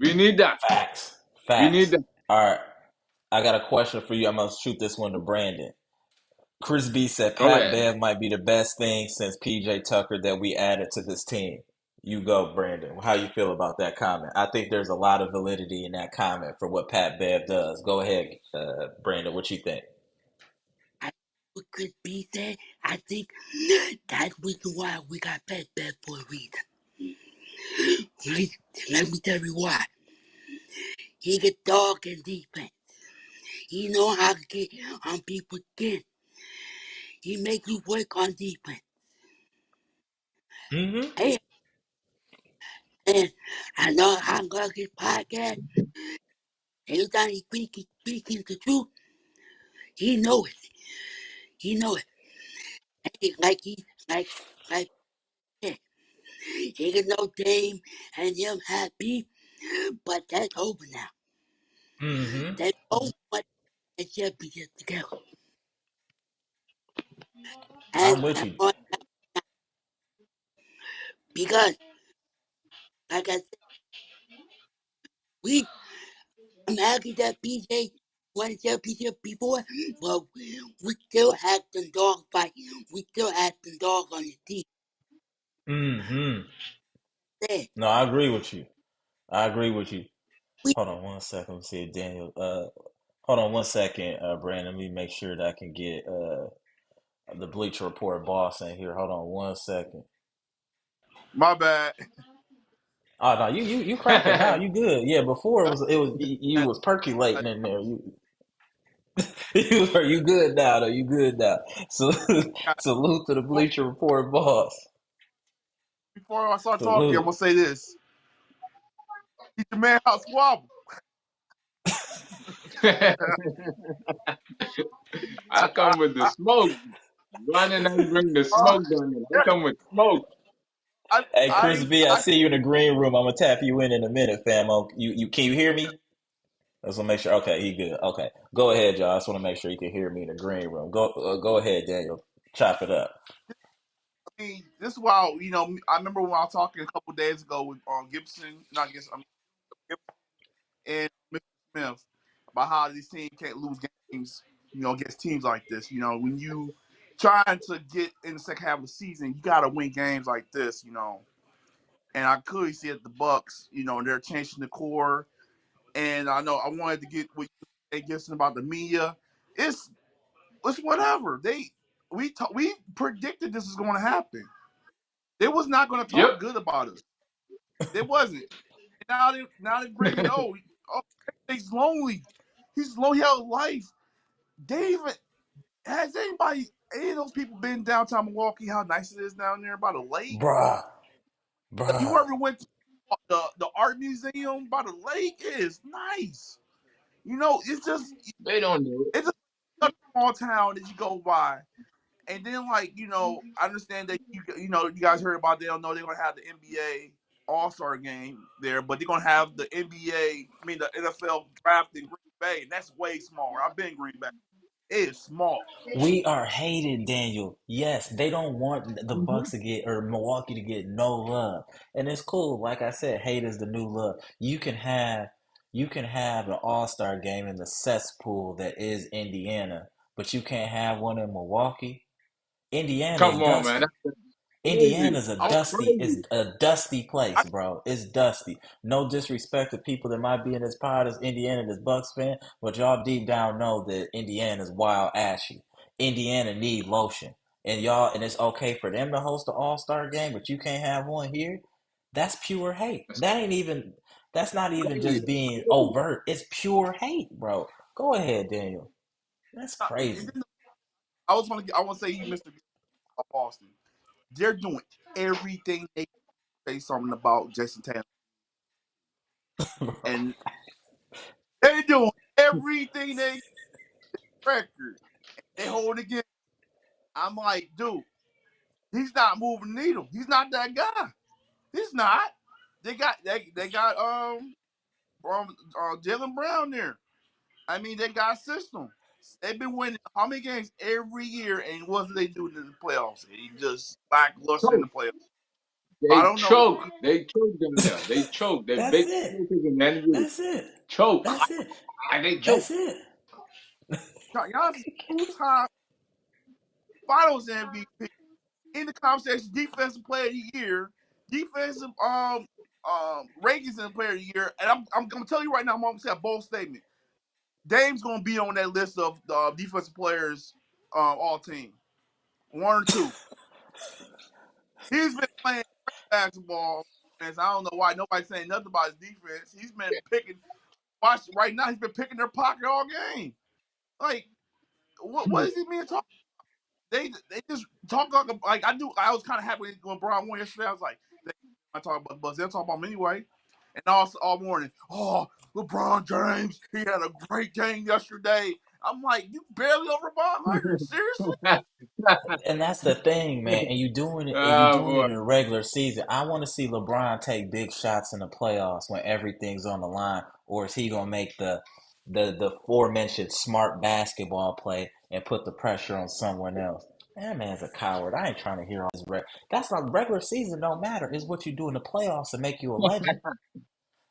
We need that. Facts. We need Facts. that. All right. I got a question for you. I'm gonna shoot this one to Brandon. Chris B said Go Pat ahead. Bev might be the best thing since PJ Tucker that we added to this team. You go, Brandon. How you feel about that comment? I think there's a lot of validity in that comment for what Pat Bev does. Go ahead, Brandon. What you think? I what could be said. I think that's why we got Pat back for a reason. Let, let me tell you why. He get dog in defense. He know how to get on people's skin. He make you work on defense. Mm-hmm. Hey, and I know I'm gonna get podcast. Anytime he speaking the truth, he know it. He know it. Hey, like yeah. He can know Dame and him happy, but that's over now. Mm-hmm. That's over, but it should be just together. I'm And with I'm you. on because, like I said, we I'm happy that PJ won the championship before, but we still had some dog fight. We still had some dogs on the team. Mm-hmm. There, No, I agree with you. I agree with you. we Hold on one second. Let me see if Daniel. Hold on one second, Brandon. Let me make sure that I can get the Bleacher Report boss in here. Hold on one second. My bad. Oh no, you cracking now? You good? Yeah. Before it was you I, was percolating in there. You good now though? You good now? So salute to the Bleacher Report boss. before I start talking, I'm Salute. gonna say this: Teach your man how to squabble. I come with the smoke. Running and bring the Uh, smoke down there. I yeah, come with smoke. Hey Chris I, B, I I, see you in the green room. I'm gonna tap you in a minute, fam. You can you hear me? I just want to make sure. Okay, he good. Okay, go ahead, y'all. I just want to make sure you can hear me in the green room. Go ahead, Daniel. Chop it up. I mean, this is why I remember when I was talking a couple days ago with Gibson, not Gibson, Gibson and Mr. Smith about how these teams can't lose games, against teams like this. When you trying to get in the second half of the season, you got to win games like this. And I clearly see at the Bucks, they're changing the core. And I know I wanted to get what you say, Gibson, about the media. It's it's whatever. We predicted this was going to happen. They was not going to Yep. talk good about us. They wasn't. And now they bring oh he's lonely. He's lonely. He had a life. David, has any of those people been downtown Milwaukee? How nice it is down there by the lake. Bruh, You bruh. ever went to the art museum by the lake? It is nice. You know, it's just They don't know it. it's just such a small town that you go by. And then, like, I understand that you guys heard about they don't know they're gonna have the NBA All Star game there, but they're gonna have the the NFL draft in Green Bay, and that's way smaller. I've been in Green Bay; it is small. We are hated, Daniel. Yes, they don't want the Mm-hmm. Bucks to get or Milwaukee to get no love. And it's cool. Like I said, hate is the new love. You can have an all-star game in the cesspool that is Indiana, but you can't have one in Milwaukee. Indiana is Come on, man. dusty. That's crazy. Indiana's a I, That's dusty crazy. is a dusty I place, bro. It's dusty. No disrespect to people that might be in this pod as Indiana as Bucks fan, but y'all deep down know that Indiana's wild ashy. Indiana need lotion. And it's okay for them to host the All-Star game, but you can't have one here. That's pure hate. That's That's not even crazy. just being overt. It's pure hate, bro. Go ahead, Daniel. That's and crazy. then I want to say you, Mr. Boston. They're doing everything they can say something about Jason Tatum, Bro. and they're doing everything they record. They hold it against. I'm like, dude, he's not moving the needle. He's not that guy. He's not. They got Jalen Brown there. I mean, they got a system. They've been winning how many games every year, and what do they do in the playoffs? He just lackluster in the Choke. playoffs. I They don't know. choke. They choke them there. They choke. They That's big it. chokers in the NBA. That's it. Choke. That's it. And they choke. That's it. Giannis is 2-time Finals MVP in the conversation, Defensive Player of the Year, defensive rankings in the Player of the Year, and I'm gonna tell you right now, I'm gonna say a bold statement. Dame's gonna be on that list of defensive players, all team, one or two. He's been playing great basketball, and I don't know why nobody's saying nothing about his defense. He's been picking. Watch right now. He's been picking their pocket all game. Like, what is he being talking? They just talk like I do. I was kind of happy when Braun won yesterday. I was like, I talk about Bucks. They'll talk about him anyway. And also all morning, oh, LeBron James, he had a great game yesterday. I'm like, you barely over 500? Seriously? And that's the thing, man. And you Oh doing it boy. in the regular season. I want to see LeBron take big shots in the playoffs when everything's on the line, or is he gonna make the aforementioned smart basketball play and put the pressure on someone else? That man's a coward. I ain't trying to hear all this. That's not regular season. Don't matter. It's what you do in the playoffs to make you a legend.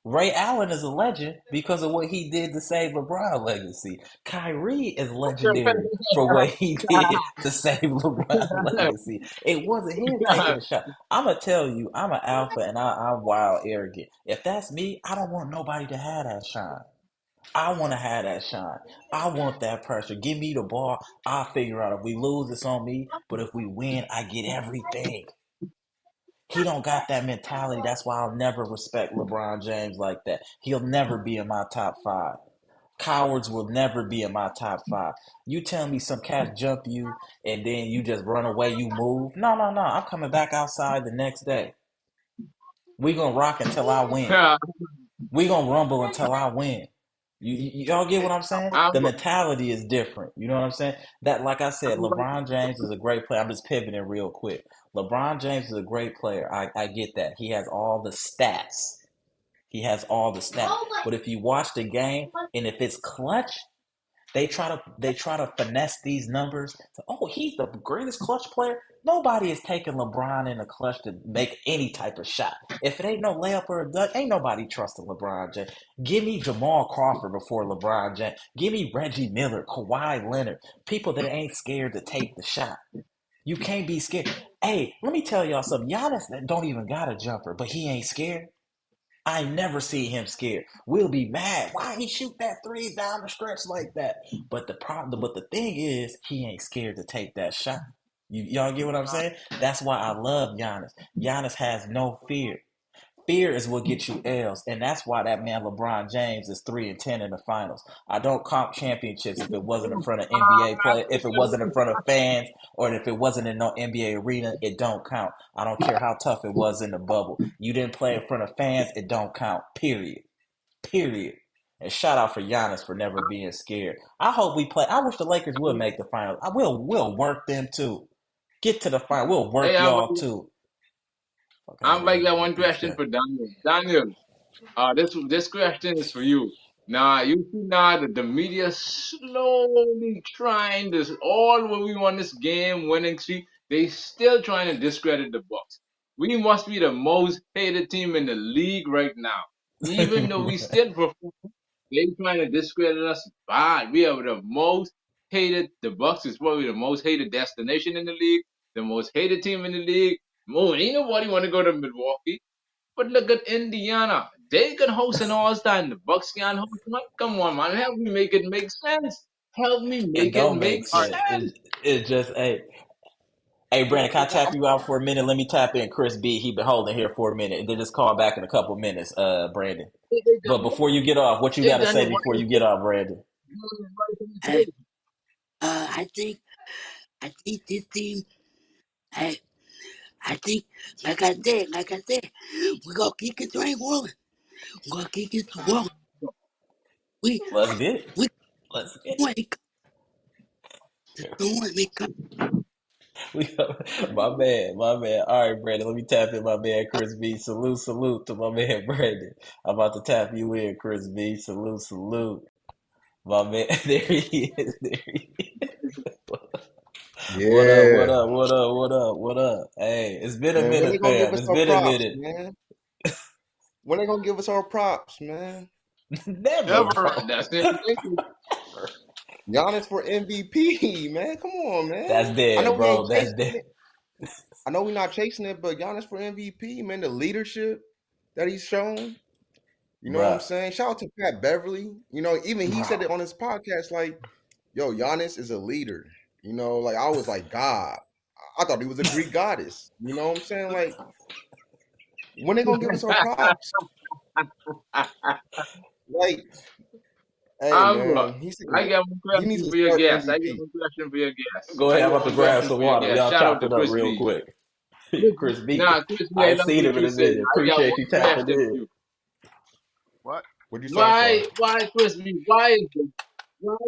Ray Allen is a legend because of what he did to save LeBron legacy. Kyrie is legendary for what he did to save LeBron legacy. It wasn't him taking the shot. I'm gonna tell you, I'm an alpha and I'm wild arrogant. If that's me, I don't want nobody to have that shine. I want to have that shine. I want that pressure. Give me the ball. I'll figure out if we lose, it's on me. But if we win, I get everything. He don't got that mentality. That's why I'll never respect LeBron James like that. He'll never be in my top five. Cowards will never be in my top five. You tell me some cats jump you and then you just run away, you move. No, no, no. I'm coming back outside the next day. We gonna rock until I win. We gonna rumble until I win. Y'all get what I'm saying? I'm, The mentality is different. You know what I'm saying? That, like I said, I'm LeBron James is a great player. I'm just pivoting real quick. LeBron James is a great player. I get that. He has all the stats. He has all the stats. But if you watch the game and if it's clutch, they try to finesse these numbers. So, oh, he's the greatest clutch player. Nobody is taking LeBron in the clutch to make any type of shot. If it ain't no layup or a dunk, ain't nobody trusting LeBron James. Give me Jamal Crawford before LeBron James. Give me Reggie Miller, Kawhi Leonard, people that ain't scared to take the shot. You can't be scared. Hey, let me tell y'all something. Giannis don't even got a jumper, but he ain't scared. I never see him scared. We'll be mad. Why he shoot that three down the stretch like that? But the thing is, he ain't scared to take that shot. Y'all get what I'm saying? That's why I love Giannis. Giannis has no fear. Fear is what gets you L's, and that's why that man LeBron James is 3-10 in the finals. I don't comp championships if it wasn't in front of NBA play, if it wasn't in front of fans, or if it wasn't in no NBA arena, it don't count. I don't care how tough it was in the bubble. You didn't play in front of fans, it don't count. Period. Period. And shout out for Giannis for never being scared. I hope we play. I wish the Lakers would make the finals. We'll work them too. Get to the final. We'll Hey, work y'all too. Fuck out I'm of here like with that that one bitch question guy. for Daniel. Daniel, this question is for you. Now you see now that the media slowly trying this all when we won this game winning streak, they still trying to discredit the Bucks. We must be the most hated team in the league right now. Even though we still perform, they trying to discredit us bad. We are the most hated. The Bucks is probably the most hated destination in the league, the most hated team in the league. Ain't nobody want to go to Milwaukee. But look at Indiana. They can host an All-Star and the Bucks can't host one. Come on, man. Help me make it make sense. Help me It make it don't make make All right. sense. sense. It just hey Brandon, can I tap you out for a minute? Let me tap in Chris B. He been holding here for a minute, and then just call back in a couple minutes, Brandon. Hey, But Daniel, before you get off, what you got to say Daniel, why before you you get off, Brandon? Hey, I think this team. Hey, I think, like I said, we gonna keep it train rolling. We gonna keep it rolling. We Let's get it. we Let's get doing it. Doing it. We my man, my man. All right, Brandon. Let me tap in my man Chris B. Salute to my man Brandon. I'm about to tap you in, Chris B. Salute. My man, there he is. There he is. What up? What Yeah, up? What up? What up? What up? Hey, it's been a man. When they minute, gonna give fam. us It's our been a props, minute. man? When they gonna give us our props, man? Never, Never. bro. That's it. Giannis for MVP, man. Come on, That's man. I know dead, we ain't bro. That's chasing dead, it. I know we're not chasing it, but Giannis for MVP, man. The leadership that he's shown. You know what I'm bro. saying? Shout out to Pat Beverly. You know, even he said Bro. it on his podcast, like, "Yo, Giannis is a leader." You know, like I was like, God. I thought he was a Greek goddess. You know what I'm saying? Like, when they gonna give us our props? Like, hey Amara, man, he said I got one he needs question to for your start guest. I got MVP. one question for your guest. Go I ahead. I'm got about to one grab question some for your water. guest. Y'all Shout out chop to it up Chris real B. quick. Chris B. Chris B, I I ain't love seen what him in you a said. minute. I got Appreciate one you tapping question for in. you. What? What'd you say? I'm sorry. Chris B, why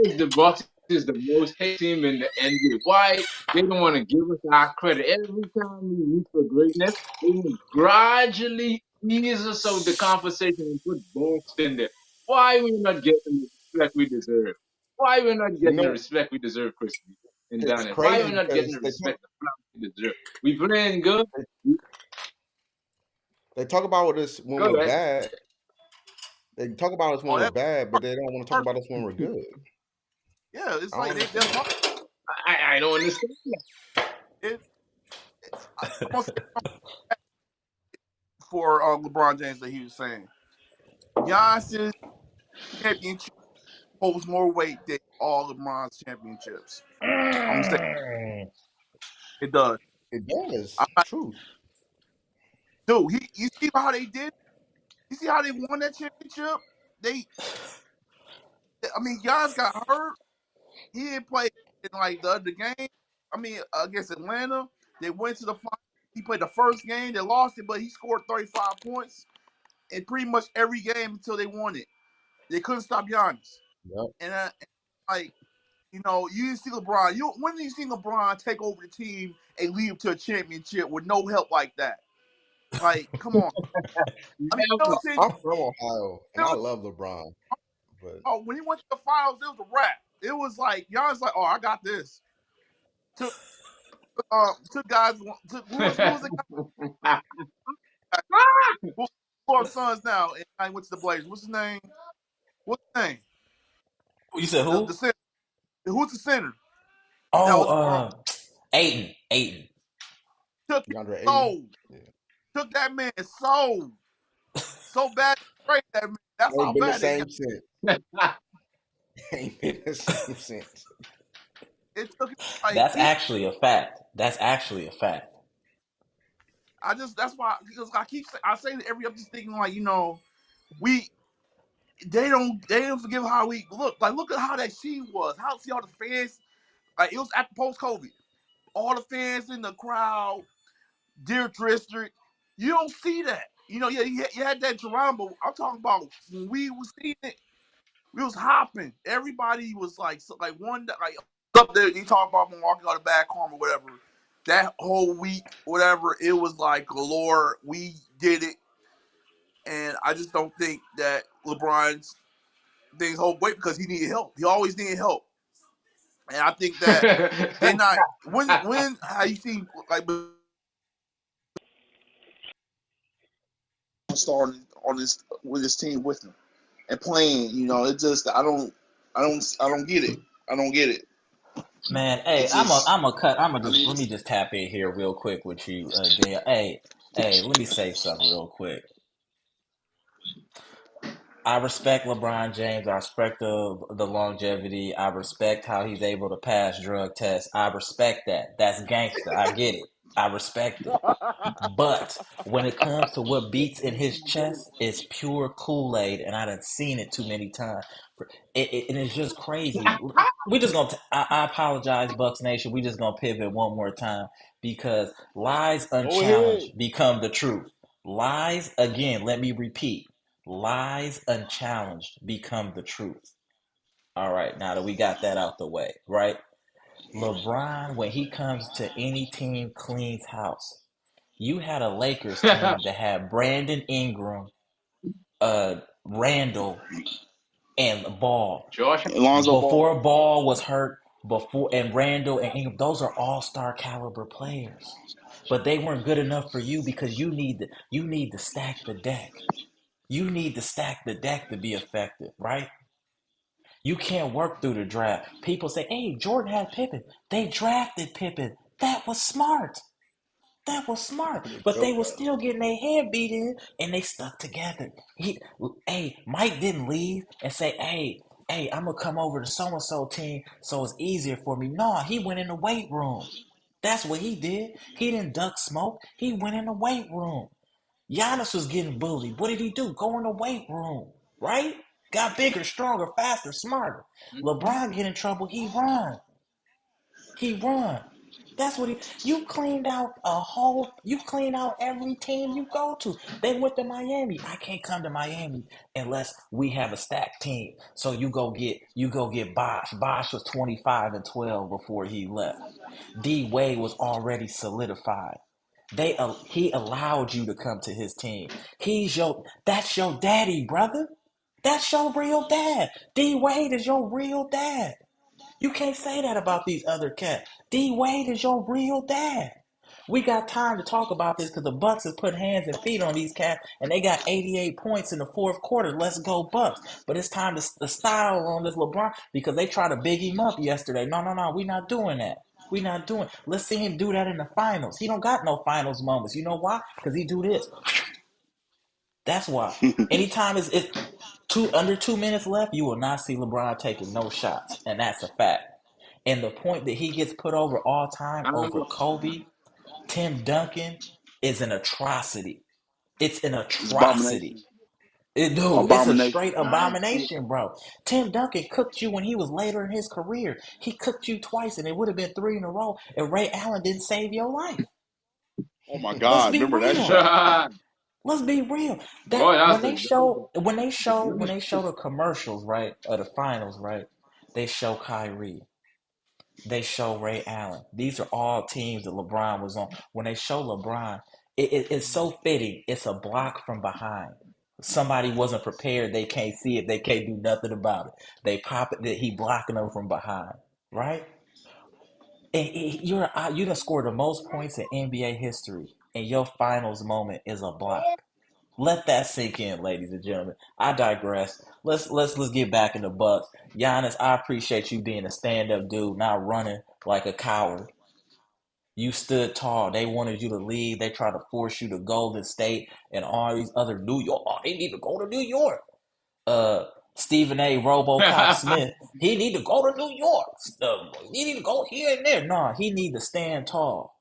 is the Bucks is the most hated team in the NBA? Why they don't want to give us our credit? Every time we reach for greatness, they will gradually ease us out the conversation and put Bucks in there. Why we not getting the respect we deserve? Why we not You getting the know, respect we deserve, Chris B and it's Daniel? Why we crazy not getting because the respect the flowers we deserve? We playing good. they talk about us when Go we're ahead. bad. They talk about us when Oh, we're that's bad, but they don't want to talk about us when we're I, good. yeah. It's I like don't they'll understand. talk. I don't understand that. It, I'm gonna say for LeBron James that he was saying, Giannis's championship holds more weight than all LeBron's championships. I'm gonna say it does. It I'm does. not, True. dude. You see how they did? You see how they won that championship? They, I mean, Giannis got hurt. He didn't play in like the other game. I mean, against Atlanta, they went to the final. He played the first game. They lost it, but he scored 35 points in pretty much every game until they won it. They couldn't stop Giannis. Yep. And like, you didn't see LeBron. When did you see LeBron take over the team and lead them to a championship with no help like that? Like, come on. I mean, Never. I'm from Ohio, and I it love LeBron, but when he went to the finals, it was a wrap. It was like Giannis, like, oh, I got this. Took took guys. Who was the guy? Who are sons now? And I went to the Blazers. What's his name? What's his name? You said The who? center. Who's the center? That Oh, was Aiden. took his DeAndre Ayton. soul. Yeah. Took that man's soul so bad. Trade that man. That's how Ain't been the bad they same got. since. Ain't been the same since. It took him like That's actually a fact. That's actually a fact. that's why because I say that every I'm just thinking like we they don't forgive how we look at how that scene was. How see all the fans like it was at the post COVID. All the fans in the crowd, Deer District. You don't see that. Yeah, you had that in Toronto. But I'm talking about when we was seeing it. We was hopping. Everybody was like one like up there. You talk about Milwaukee got a bad karma, whatever. That whole week, whatever, it was like galore. We did it, and I just don't think that LeBron's things hold weight because he needed help. He always needed help, and I think that they're not. When how you see like starting on this with this team with him and playing, it just I don't get it. I don't get it. Man, hey, It's just I just mean let me just tap in here real quick with you, Dan. Hey, let me say something real quick. I respect LeBron James. I respect the longevity. I respect how he's able to pass drug tests. I respect that. That's gangster. I get it. I respect it. But when it comes to what beats in his chest, it's pure Kool-Aid, and I done seen it too many times. And it's just crazy. We just gonna. I apologize, Bucks Nation. We just gonna pivot one more time because lies Go ahead. unchallenged become the truth. Lies again. Let me repeat. Lies unchallenged become the truth. All right, now that we got that out the way, right? LeBron, when he comes to any team, cleans house. You had a Lakers team that had Brandon Ingram, Randall, and Ball. Josh. Alonzo Ball. Before Ball was hurt, and Randall and Ingram, those are all-star caliber players. But they weren't good enough for you because you need to stack the deck. You need to stack the deck to be effective, right? You can't work through the draft. People say, hey, Jordan had Pippen. They drafted Pippen. That was smart. That was smart. They But they built were that. still getting their head beat in and they stuck together. Mike didn't leave and say, hey, I'm going to come over to so-and-so team so it's easier for me. No, he went in the weight room. That's what he did. He didn't duck smoke. He went in the weight room. Giannis was getting bullied. What did he do? Go in the weight room, right? Got bigger, stronger, faster, smarter. LeBron get in trouble, he run. He run. That's what you cleaned out you cleaned out every team you go to. They went to Miami. I can't come to Miami unless we have a stacked team. So you go get Bosh. Bosh was 25-12 before he left. D Wade was already solidified. He allowed you to come to his team. That's your daddy, brother. That's your real dad. D Wade is your real dad. You can't say that about these other cats. D Wade is your real dad. We got time to talk about this because the Bucks have put hands and feet on these cats, and they got 88 points in the fourth quarter. Let's go Bucks! But it's time to style on this LeBron because they tried to big him up yesterday. No, we're not doing that. We're not doing. Let's see him do that in the finals. He don't got no finals moments. You know why? Because he do this. That's why. Anytime it's under 2 minutes left, you will not see LeBron taking no shots, and that's a fact. And the point that he gets put over all time over Kobe, Tim Duncan, is an atrocity. It's an It's atrocity. abomination. It's a Abomination. straight abomination, bro. Tim Duncan cooked you when he was later in his career. He cooked you twice, and it would have been 3 in a row, and Ray Allen didn't save your life. Oh my Let's God! be Remember that real. shot? Let's be real. Boy, That that's a when they show the commercials, right, of the finals, right, they show Kyrie. They show Ray Allen. These are all teams that LeBron was on. When they show LeBron, it's so fitting. It's a block from behind. Somebody wasn't prepared. They can't see it. They can't do nothing about it. They pop it. That he blocking them from behind, right? And you done scored the most points in NBA history, and your finals moment is a block. Let that sink in, ladies and gentlemen. I digress. Let's get back in the Bucks. Giannis, I appreciate you being a stand-up dude, not running like a coward. You stood tall. They wanted you to leave. They tried to force you to Golden State and all these other New York. Oh, they need to go to New York. Stephen A. RoboCop good. Smith. He need to go to New York. He need to go here and there. No, he need to stand tall.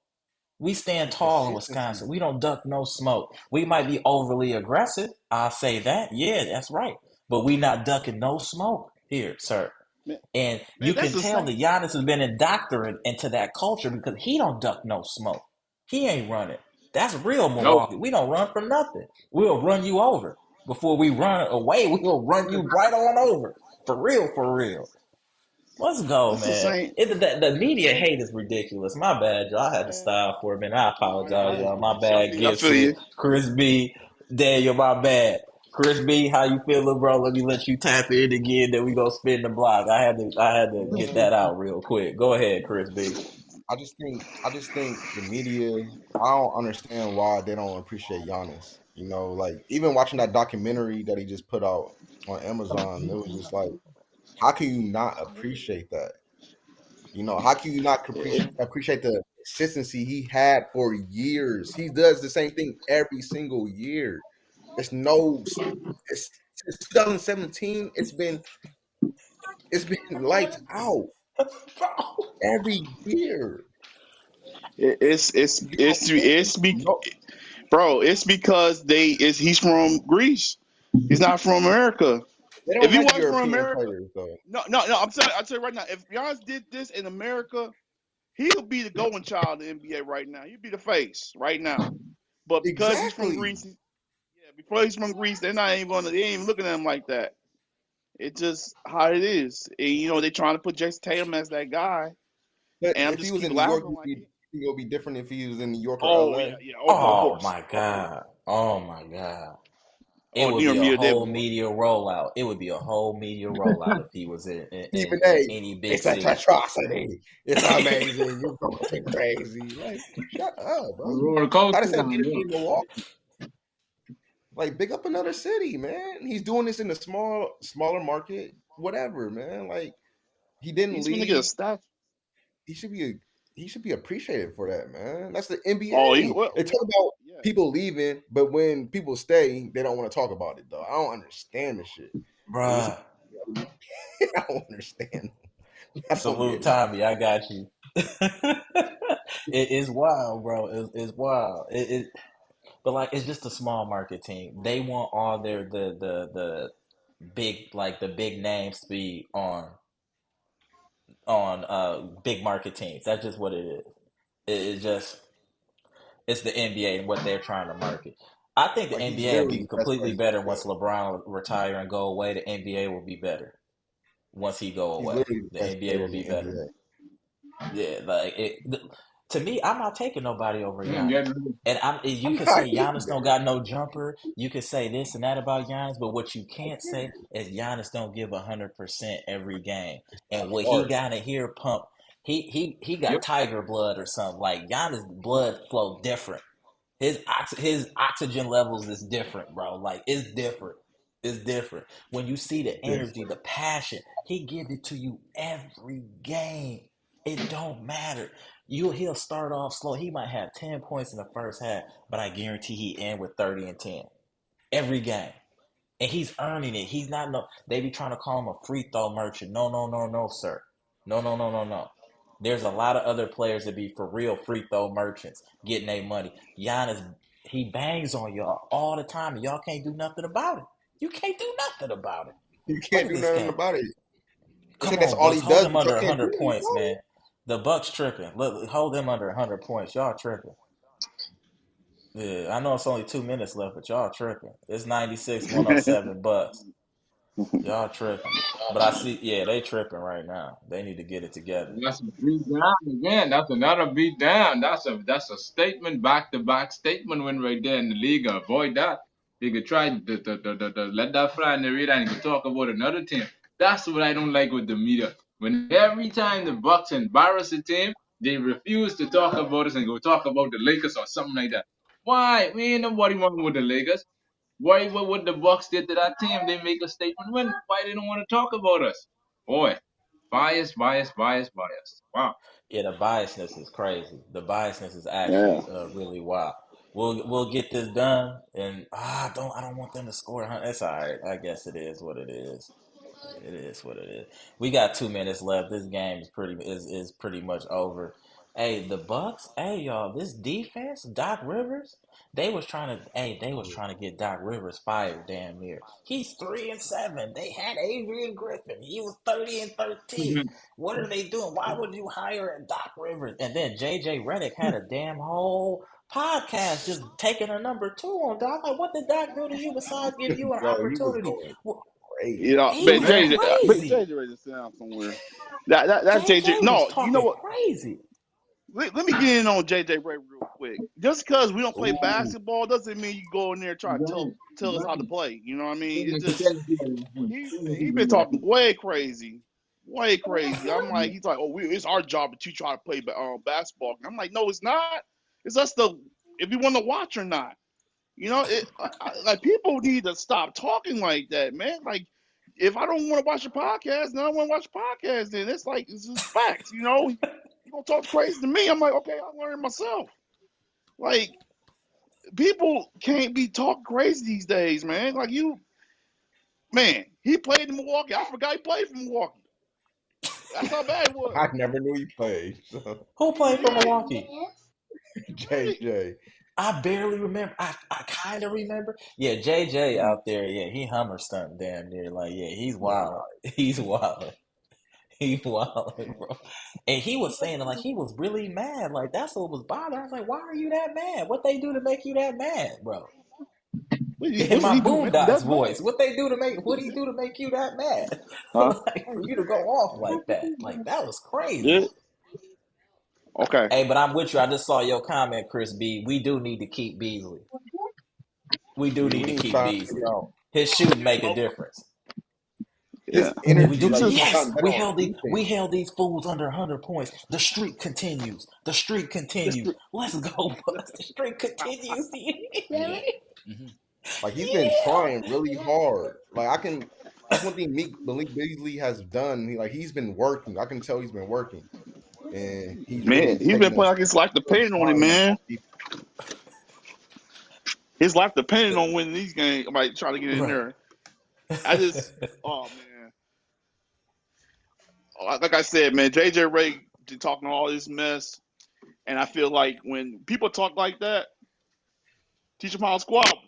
We stand The tall in consistency. Wisconsin. We don't duck no smoke. We might be overly aggressive. I'll say that. Yeah, that's right. But we not ducking no smoke here, sir. Man, And man, you that's can the tell same. that Giannis has been indoctrinated into that culture because he don't duck no smoke. He ain't running. That's real No. Milwaukee. We don't run from nothing. We'll run you over. Before we run away, we'll run you right on over. For real, for real. Let's go, It's the man. same. The media Same. hate is ridiculous. My bad, y'all. I had to Man, style for a minute. I apologize, I y'all. My bad, I feel Gibson, you. Chris B, Daniel. My bad, Chris B. How you feeling, bro? Let me let you tap in again. Then we go spin the block. I had to get Man, that out real quick. Go ahead, Chris B. I just think the media. I don't understand why they don't appreciate Giannis. You know, like even watching that documentary that he just put out on Amazon, it was just like, how can you not appreciate that? You know, how can you not appreciate the consistency he had for years? He does the same thing every single year. It's no, it's since 2017. It's been lights out every year. It's You know, it's it's be, no, bro. It's because he's from Greece. He's not from America. they If don't he like was from European America, players though. no. I'll tell you right now. If Giannis did this in America, he'll be the golden child of the NBA right now. He'd be the face right now. But because he's from Exactly. Greece, yeah, before he's from Greece, they ain't even looking at him like that. It's just how it is. And, they trying to put Jason Tatum as that guy, But and I'm if he just was keep in New York, laughing like, it'll be different if he was in New York or oh yeah, LA. yeah, of Oh course, my of course. god. Oh my god. It Oh, would New be York a media did whole before. media rollout. It would be a whole media rollout if he was Even in they, any big it's a city. atrocity. It's amazing. You're going crazy. Like, shut up, bro. Roller Like I coaster said, down did it there. in Milwaukee. Like, big up another city, man. He's doing this in a smaller market, whatever, man. Like, he didn't He's gonna get a leave. statue. He should be he should be appreciated for that, man. That's the Oh, NBA. They talk well, about yeah. people leaving, but when people stay, they don't want to talk about it though. I don't understand this shit. Is Bruh. this, I don't understand. I don't Salute get it. Tommy, I got you. It is wild, bro. It's wild. But like it's just a small market team. They want all the big the big names to be on big market teams. That's just what it is. It's just it's the NBA and what they're trying to market. I think the Like he's NBA will literally be the best completely player in better the once NBA. LeBron retire and go away. The NBA will be better once he go He's away. literally the The best NBA player will in be the better. NBA. Yeah, to me, I'm not taking nobody over Get Giannis. rid of And you I'm can not say Giannis don't either. got no jumper. You can say this and that about Giannis, but what you can't say is Giannis don't give 100% every game. It's not And what he hard. got to hear pump, he Yep. got tiger blood or something. Like Giannis' blood flow different. His oxygen levels is different, bro. Like it's different. It's different. When you see the energy, Different. the passion, he gives it to you every game. It don't matter. He'll start off slow. He might have 10 points in the first half, but I guarantee he end with 30 and 10 every game. And he's earning it. He's not no. They be trying to call him a free throw merchant. No, no, no, no, sir. No, no, no, no, no. There's a lot of other players that be for real free throw merchants getting their money. Giannis, he bangs on y'all all the time, and y'all can't do nothing about it. You can't do nothing about it. You Look can't at do this nothing cat. about it. They say Come that's on, all Bucks. he Hold does, them but under y'all can't do 100 nothing points, about man. it. The Bucks tripping. Look, hold them under 100 points. Y'all tripping. Yeah, I know it's only 2 minutes left, but y'all tripping. It's 96-107 Bucks. Y'all tripping. But I see, yeah, they tripping right now. They need to get it together. That's a beat down again. That's another beat down. That's a statement, back to back statement win right there in the league. Avoid that. You could try to let that fly in the radar and you could talk about another team. That's what I don't like with the media. When every time the Bucks embarrass a team, they refuse to talk about us and go talk about the Lakers or something like that. Why? We ain't nobody wrong with the Lakers. Why? What the Bucks did to that team? They make a statement win. Why they don't want to talk about us? Boy, bias, bias, bias, bias. Wow. Yeah, the biasness is crazy. The biasness is Yeah. actually really wild. We'll get this done, and I don't want them to score. It's all right. I guess it is what it is. It is what it is. We got 2 minutes left. This game is pretty much over. Hey, the Bucks. Hey, y'all. This defense, Doc Rivers. They was trying to get Doc Rivers fired. Damn near. He's 3-7. They had Adrian Griffin. He was 30-13. What are they doing? Why would you hire a Doc Rivers? And then JJ Redick had a damn whole podcast just taking a number two on Doc. Like, what did Doc do to you besides give you an Yo, he was opportunity? going crazy. You know, He man, was Man, crazy. JJ ready to sit down somewhere. That's JJ. JJ was No, you know talking what? crazy. Let me get in on JJ Ray real quick. Just because we don't play Ooh, basketball doesn't mean you go in there and try to tell us how to play. You know what I mean? It just he been talking way crazy, way crazy. I'm like, he's like, oh, it's our job to teach you how to play basketball. I'm like, no, it's not. It's us the if you want to watch or not. You know, like people need to stop talking like that, man. Like, if I don't want to watch a podcast, then I don't want to watch a podcast. Then it's like it's just facts. You know, you gonna talk crazy to me? I'm like, okay, I'll learn myself. Like, people can't be talking crazy these days, man. Like man, he played in Milwaukee. I forgot he played for Milwaukee. That's how bad it was. I never knew he played. So. Who played for Yeah, Milwaukee? right. JJ. I barely remember. I kind of remember. Yeah, JJ out there. Yeah, he Hummer stunt damn near. Like, yeah, he's Yeah. wild. He's wild. He's wild, bro. And he was saying like he was really mad. Like that's what was bothering. I was like, why are you that mad? What they do to make you that mad, bro? In What did my he do to make him Boondocks that mad? voice, what they do to make? What he do to make you that mad? Huh? Like for you to go off like that? Like that was Yeah. crazy. Okay. Hey, but I'm with you. I just saw your comment, Chris B. We do need to keep Beasley. We do Yeah, need we to need to keep start Beasley. figure out His shooting make a difference. Yeah. his We energy. do. Like Jesus. he's Yes, gotten better on we defense. held these fools under 100 points. The streak continues. The streak continues. Let's go, Bucks. The streak continues. Yeah. Mhm. Like he's been Yeah. trying really hard. Like I can. That's one thing Malik Beasley has done. He's been working. I can tell he's been working, and he's Man, really he's been taking playing us like his life to a depending on it, spot. man. His life depending on winning these games. I might try to get in Right. there. I just, oh man, like I said, man, JJ Ray talking all this mess, and I feel like when people talk like that, teach them how to squabble.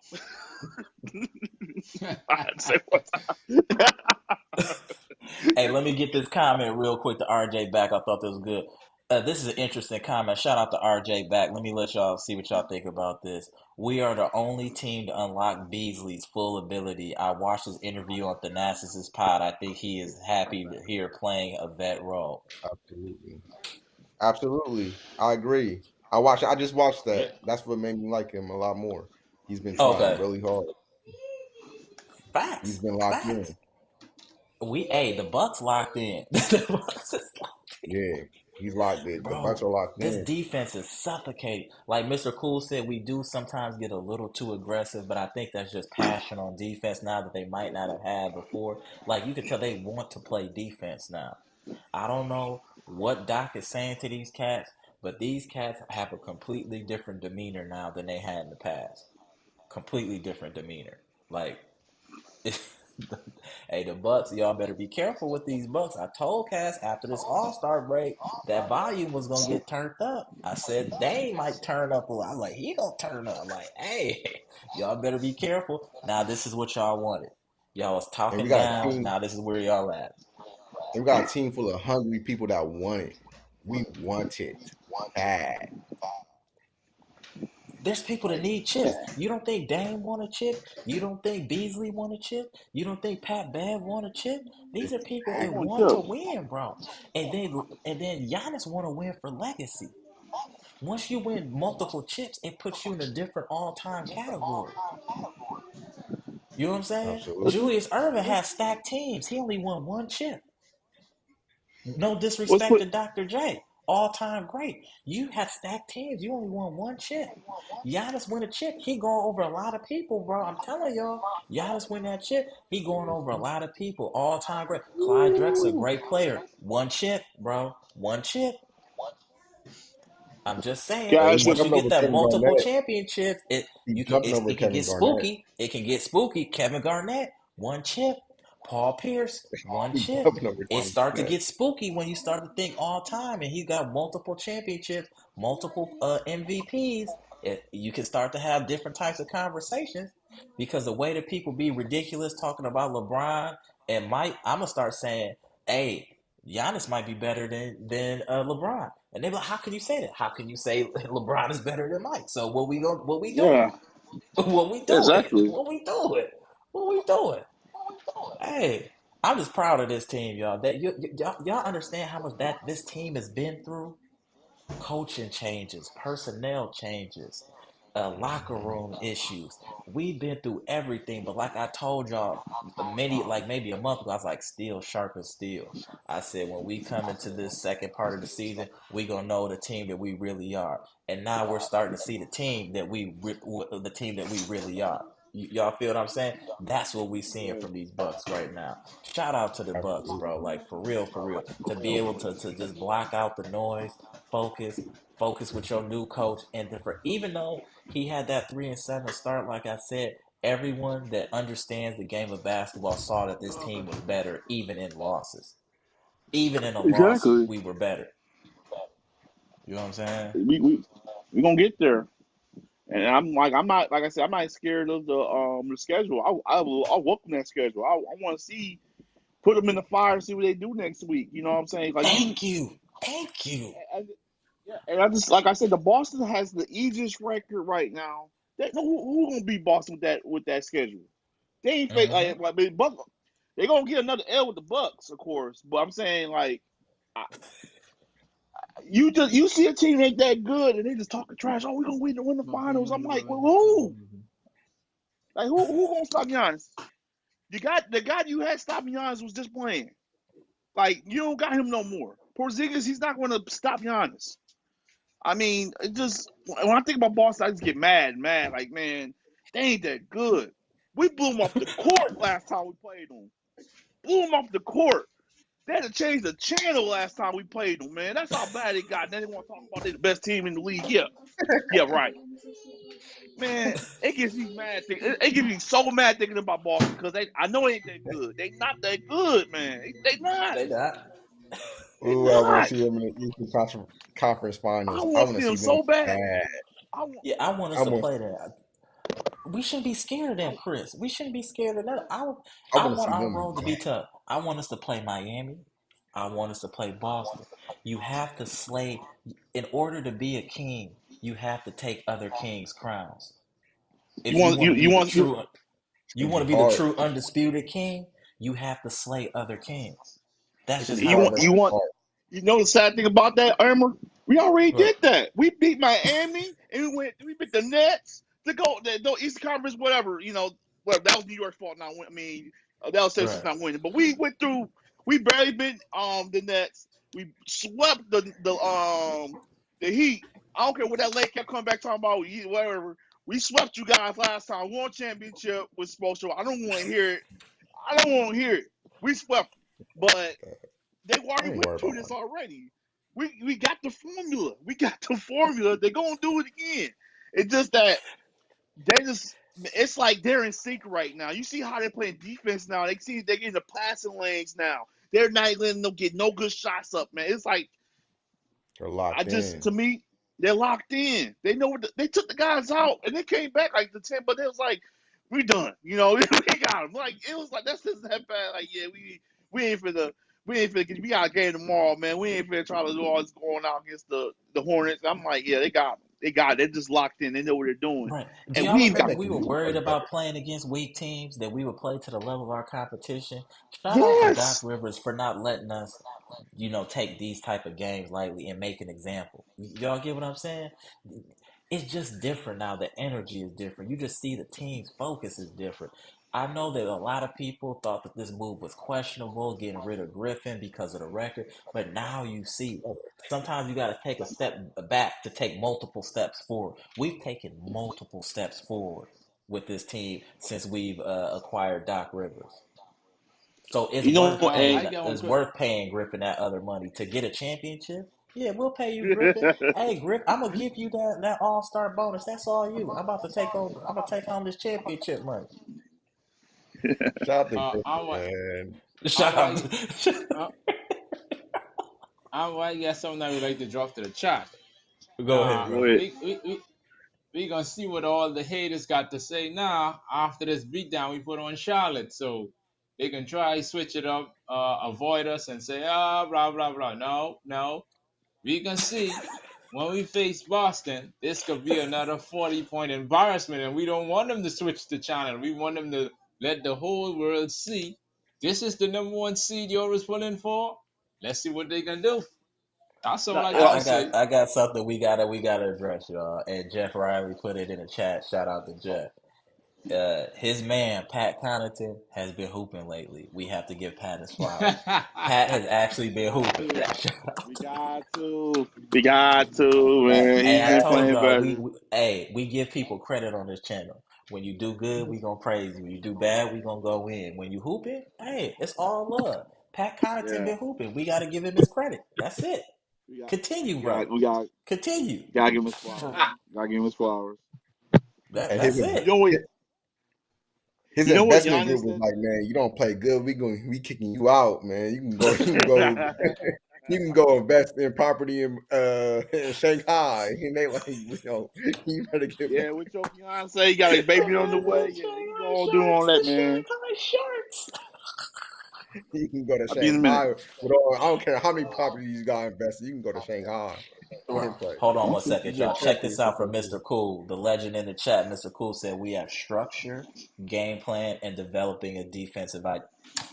I had to say one time. Hey, let me get this comment real quick to RJ back. I thought this was good. This is an interesting comment. Shout out to RJ back. Let me let y'all see what y'all think about this. We are the only team to unlock Beasley's full ability. I watched his interview on Thanasis' pod. I think he is happy here playing a vet role. Absolutely, absolutely. I agree. I just watched Yeah. that. That's what made me like him a lot more. He's been trying Okay. really hard. He's Facts. been locked in. Facts. The Bucks locked in. The Bucks is locked in. Yeah, he's locked in. The Bucks Bro, are locked this in. defense is suffocating. Like Mr. Cool said, we do sometimes get a little too aggressive, but I think that's just passion on defense now that they might not have had before. Like you can tell they want to play defense now. I don't know what Doc is saying to these cats, but these cats have a completely different demeanor now than they had in the past. Completely different demeanor. Like hey, the Bucks, y'all better be careful with these Bucks. I told Cass after this All-Star break that volume was gonna get turned up. I said Dame might turn up a lot. I'm like, he gonna turn up. I'm like, hey, y'all better be careful. Now this is what y'all wanted. Y'all was And we talking got a down. team Now this is where y'all at. and we got a team full of hungry people that want it. We want it bad. There's people that need chips. You don't think Dame want a chip? You don't think Beasley want a chip? You don't think Pat Bev want a chip? These are people Who that won want to too? win, bro. And then Giannis want to win for legacy. Once you win multiple chips, it puts you in a different all-time category. You know what I'm saying? Absolutely. Julius Erving has stacked teams. He only won one chip. No Let's disrespect put to Dr. J. All-time great. You have stacked teams. You only won one chip. Giannis win a chip. He going over a lot of people, bro. I'm telling y'all. Giannis win that chip. He going over a lot of people. All-time great. Clyde Drexler, great player. One chip, bro. One chip. I'm just saying, He guys. once you jumped get over that Kevin multiple Garnett. championships, He jumping over it can get Kevin Garnett. spooky. It can get spooky. Kevin Garnett, one chip. Paul Pierce, one He chip. jumping over It Kevin starts to Garnett. get spooky when you start to think all time, and he's got multiple championships, multiple MVPs. You can start to have different types of conversations because the way that people be ridiculous talking about LeBron and Mike, I'm gonna start saying, "Hey, Giannis might be better than LeBron," and they're like, "How can you say that? How can you say LeBron is better than Mike?" So what we doing? Yeah, What we doing? exactly. What we doing? What we doing? Hey, I'm just proud of this team, y'all. That y'all understand how much that this team has been through? Coaching changes, personnel changes, locker room issues. We've been through everything, but like I told y'all like maybe a month ago, I was like, steel sharp as steel. I said, when we come into this second part of the season, we gonna know the team that we really are. And now we're starting to see the team that we really are. Y'all feel what I'm saying? That's what we seeing from these Bucks right now. Shout out to the Bucks, Absolutely. bro. Like for real, to be able to just block out the noise, focus, focus with your new coach, and for even though he had that 3-7 start, like I said, everyone that understands the game of basketball saw that this team was better, even in losses. Even in a loss, Exactly. we were better. You know what I'm saying? We gonna get there. And I'm not like I said, I'm not scared of the schedule. I welcome that schedule. I want to see put them in the fire and see what they do next week. You know what I'm saying? Like you, Thank you, thank you. and, yeah. And I just like I said, the Boston has the easiest record right now. Who gonna beat Boston with that schedule? They ain't fake. Hmm. Like Buck, they gonna get another L with the Bucks, of course. But I'm saying like. You see a team ain't that good and they just talking trash. Oh, we're gonna win the finals. I'm like, well, who? Like who gonna stop Giannis? You got the guy you had stopping Giannis was just playing. Like you don't got him no more. Porzingis, he's not gonna stop Giannis. I mean, it just when I think about Boston, I just get mad. Like, man, they ain't that good. We blew them off the court last time we played them. Blew them off the court. They had to change the channel last time we played them, man. That's how bad it got. Then they want to talk about they the best team in the league. Yeah, right. Man, it gets me mad. It gets me so mad thinking about Boston because I know they ain't that good. They not that good, man. They not. They not. They Ooh, I want not. to see them in the Eastern Conference I Finals. I want to want to see them see them so bad. bad. I want. Yeah, I want I us to want. play that. We shouldn't be scared of them, Chris. We shouldn't be scared of that. I I want to want see our them road to bad. be tough. I want us to play Miami. I want us to play Boston. You have to slay. In order to be a king, you have to take other kings' crowns. You If you want want to be you the want you. true, It's you gonna want be to be the hard. true undisputed king. You have to slay other kings. That's It's gonna just be You how hard it want you versus works. want hard. you know the sad thing about that, Irma? We already Right. did that. We beat Miami and we beat the Nets to go the East Conference, whatever. Well that was New York's fault not winning. I mean, that was Texas Right. not winning, but we went through. We barely beat the Nets. We swept the Heat. I don't care what that lake kept coming back talking about. Whatever. We swept you guys last time. Won championship with Spoelstra. I don't want to hear it. I don't want to hear it. We swept, but they I already ain't went worried through about this them. already. We got the formula. We got the formula. They're gonna do it again. It's just that they just it's like they're in sync right now. You see how they're playing defense now. They're getting the passing lanes now. They're not letting them get no good shots up, man. It's like They're locked in. to me, they're locked in. They know they took the guys out and they came back like the 10, but it was like, we done. We got them. Like it was like that's just that bad. Like, yeah, we ain't for the we got a game tomorrow, man. We ain't finna try to do all this going out against the Hornets. I'm like, yeah, they got them. They got it. They're just locked in. They know what they're doing. Right. Do And y'all we ain't They remember got make we them were young worried players better. about playing against weak teams, that we would play to the level of our competition? Shout out to Doc yes. Rivers for not letting us, take these type of games lightly and make an example. Y'all get what I'm saying? It's just different now. The energy is different. You just see the team's focus is different. I know that a lot of people thought that this move was questionable, getting rid of Griffin because of the record, but now you see. Sometimes you got to take a step back to take multiple steps forward. We've taken multiple steps forward with this team since we've acquired Doc Rivers. So it's You know, worth hey. paying. It's worth paying Griffin that other money to get a championship. Yeah, we'll pay you, Griffin. Hey, Griffin, I'm gonna give you that All Star bonus. That's all you. I'm about to take on. I'm gonna take home this championship money. Shout out to I'm Griffin, what man. Shout I'm out. why uh, I'm why got something I would like to drop to the chat. Go ahead, bro. Wait. We gonna see what all the haters got to say now after this beatdown we put on Charlotte. So they can try switch it up, avoid us and say blah blah blah. No, no. We can see when we face Boston, this could be another 40-point embarrassment, and we don't want them to switch the channel. We want them to let the whole world see this is the number one seed you're always pulling for. Let's see what they can do. That's all Nah, I well, gotta I say. got I got something we gotta address, y'all. And Jeff Riley put it in the chat. Shout out to Jeff. His man Pat Connaughton has been hooping lately. We have to give Pat his flowers. Pat has actually been hooping. we got to. We got to, man. Hey, He's I been told playing y'all better. we give people credit on this channel. When you do good, we gonna praise you. When you do bad, we gonna go in. When you hooping, hey, it's all love. Pat Connaughton Yeah, been hooping. We gotta give him his credit. That's it. we got, Continue, we got, brother. we got, Continue. gotta give him his flowers. Gotta give him his flowers. And That's You it. know what? his You know what investment Giannis group was said? like, man, you don't play good, we kicking you out, man. You can go invest in property in Shanghai. And they like, you better get back. Yeah, with your fiance, you got a baby on the way. Yeah, you go on do all that, man. You can go to I'll be in a minute. Shanghai with all, I don't care how many properties you got invested, you can go to Shanghai and play. Hold on one You second, get y'all. a chance Check to this get your out from property. Mr. Cool, the legend in the chat. Mr. Cool said we have structure, game plan, and developing a defensive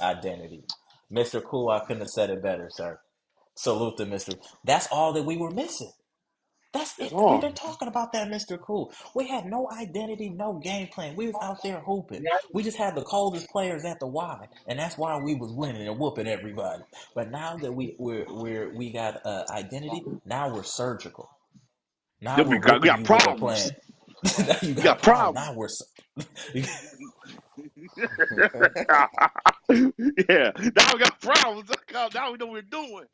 identity. Mr. Cool, I couldn't have said it better, sir. Salute to Mr. That's all that we were missing. That's That's it. We've all. been talking about that, Mr. Cool. We had no identity, no game plan. We was out there hooping. We just had the coldest players at the Y, and that's why we was winning and whooping everybody. But now that we got identity, now we're surgical. Now Then we're we whooping got you with a plan. problems. Now you We got got problems. problems. Now we're Yeah, now we got problems. Now we know what we're doing.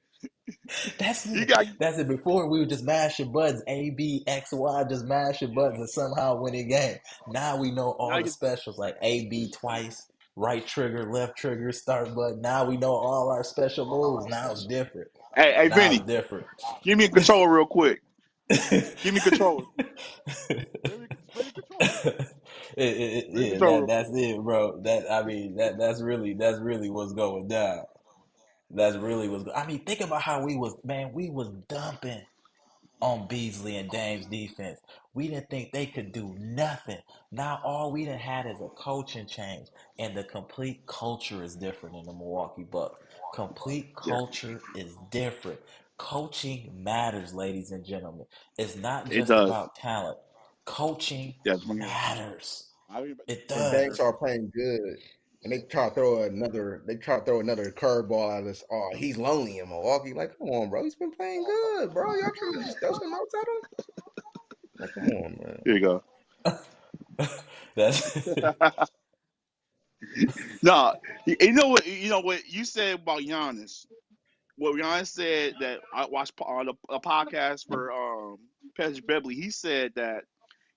that's You it. got That's it. Before we were just mashing buttons, A, B, X, Y, just mashing buttons and somehow winning game. Now we know now all you the get, specials like A, B twice, right trigger, left trigger, start button. Now we know all our special moves. Now it's different. hey Now Vinny, it's different. give me a controller real quick. it, Give me a controller. Bring me a controller. Bring me a yeah, controller real that's quick. it, bro. That's really what's going down. That's really what's. I mean, think about how we was dumping on Beasley and Dame's defense. We didn't think they could do nothing. Now all we done had is a coaching change, and the complete culture is different in the Milwaukee Bucks. Complete Yeah, culture is different. Coaching matters, ladies and gentlemen. It's not it just does. about talent. Coaching Yes, man. matters. I mean, It When Dame does. started playing good, and they try to throw another curveball at us. Oh, he's lonely in Milwaukee. Like, come on, bro. He's been playing good, bro. Y'all trying to just throw some notes at him? Like, come on, man. here you go. That's No, you know what? You know what you said about Giannis. What Giannis said that I watched on a podcast for Patrick Beverly. He said that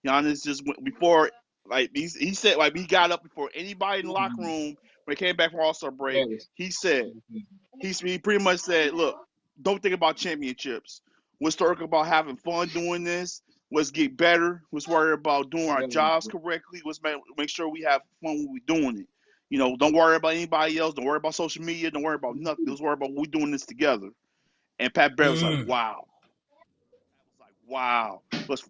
Giannis just went before, like he said, like he got up before anybody in the locker room when he came back from All Star break. He pretty much said, "Look, don't think about championships. Let's talk about having fun doing this. Let's get better. Let's worry about doing our jobs correctly. Let's make sure we have fun when we're doing it. You know, don't worry about anybody else. Don't worry about social media. Don't worry about nothing. Let's worry about we're doing this together." And Pat Bev was like, mm. "Wow." Wow, let's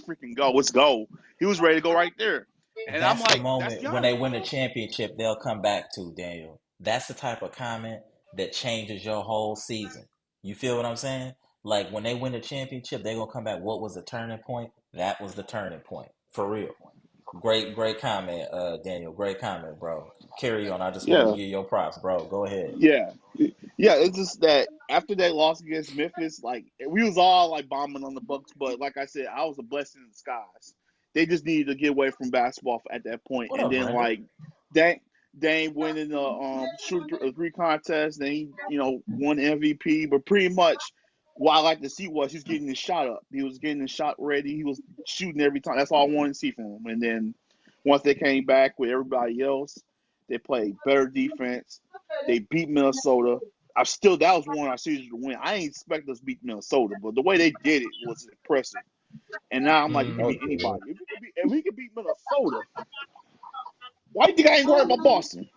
freaking go. Let's go. He was ready to go right there. And I'm That's the like, that's moment when Giannis they win right the there. championship, they'll come back to Daniel. That's the type of comment that changes your whole season. You feel what I'm saying? Like when they win the championship, they're gonna come back. What was the turning point? That was the turning point. For real. Great comment, Daniel. Great comment, bro. Carry on. I just wanted to Yeah, give your props, bro. Go ahead. yeah, yeah. It's just that after that loss against Memphis, like we was all like bombing on the Bucks, but like I said, I was a blessing in disguise. They just needed to get away from basketball at that point, What and up, then Brandon? like Dame, Dame winning the three contest, then he won MVP. But pretty much, what I like to see was he's getting his shot up. He was getting his shot ready. He was shooting every time. That's all I wanted to see from him. And then once they came back with everybody else, they played better defense. They beat Minnesota. That was one I seized to win. I didn't expect us to beat Minnesota, but the way they did it was impressive. And now I'm like, we That can was Mm-hmm. beat good. anybody. If we can beat Minnesota, why do you think I ain't worried about Boston?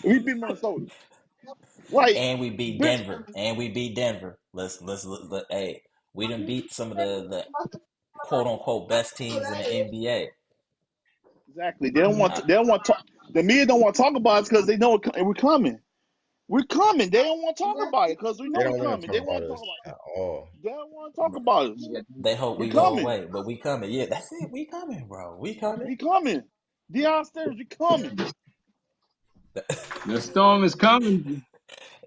If we beat Minnesota, like, And we beat bitch, Denver. And we beat Denver. Hey, we done beat some of the quote unquote best teams in the NBA. exactly. They don't want. They don't want to talk. The media don't want to talk about it because they know we're coming. We're coming. They don't want to talk about it because we They know we're don't want to coming. talk They about want to talk us about at all. it. They don't want to talk about us. They hope We're we go coming. away, but we coming. Yeah, that's it. We coming, bro. We coming. We coming. Deion Sanders, we coming. The storm is coming.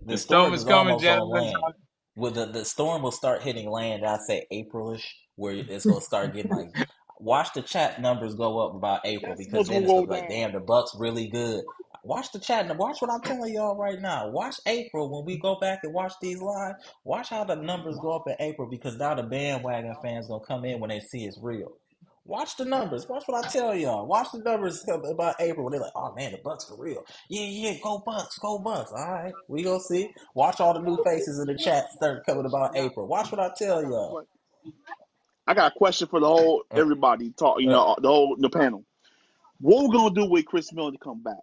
The The storm storm is is coming, almost on gentlemen. land. Well, the storm will start hitting land, I say Aprilish, where it's gonna start getting like watch the chat numbers go up about April That's because what's then gonna it's go gonna be like, down. damn, the Bucks really good. Watch the chat and watch what I'm telling y'all right now. Watch April when we go back and watch these live. Watch how the numbers go up in April because now the bandwagon fans gonna come in when they see it's real. Watch the numbers. Watch what I tell y'all. Watch the numbers about April when they're like, oh man, the Bucks for real. Yeah, yeah, go Bucks, go Bucks. All right, we gonna see. Watch all the new faces in the chat start coming about Now, April. Watch what I tell I got a y'all. question. I got a question for the whole Uh, everybody talk. uh, The panel. What we gonna do with Chris Miller to come back?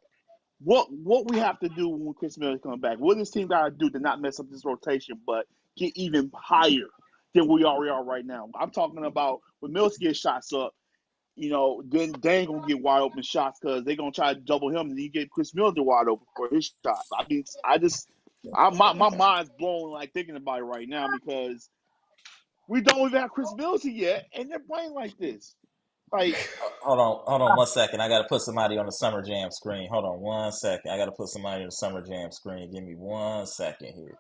What we have to do when Chris Miller come back? What this team got to do to not mess up this rotation, but get even higher than we already are right now? I'm talking about when Mills gets shots up. Then they ain't gonna get wide open shots because they're gonna try to double him, and then you get Chris Miller wide open for his shots. I mean, my mind's blown like thinking about it right now because we don't even have Chris Mills yet, and they're playing like this. Like, hold on 1 second. I gotta put somebody on the Summer Jam screen. Hold on 1 second. I gotta put somebody on the Summer Jam screen. Give me 1 second here.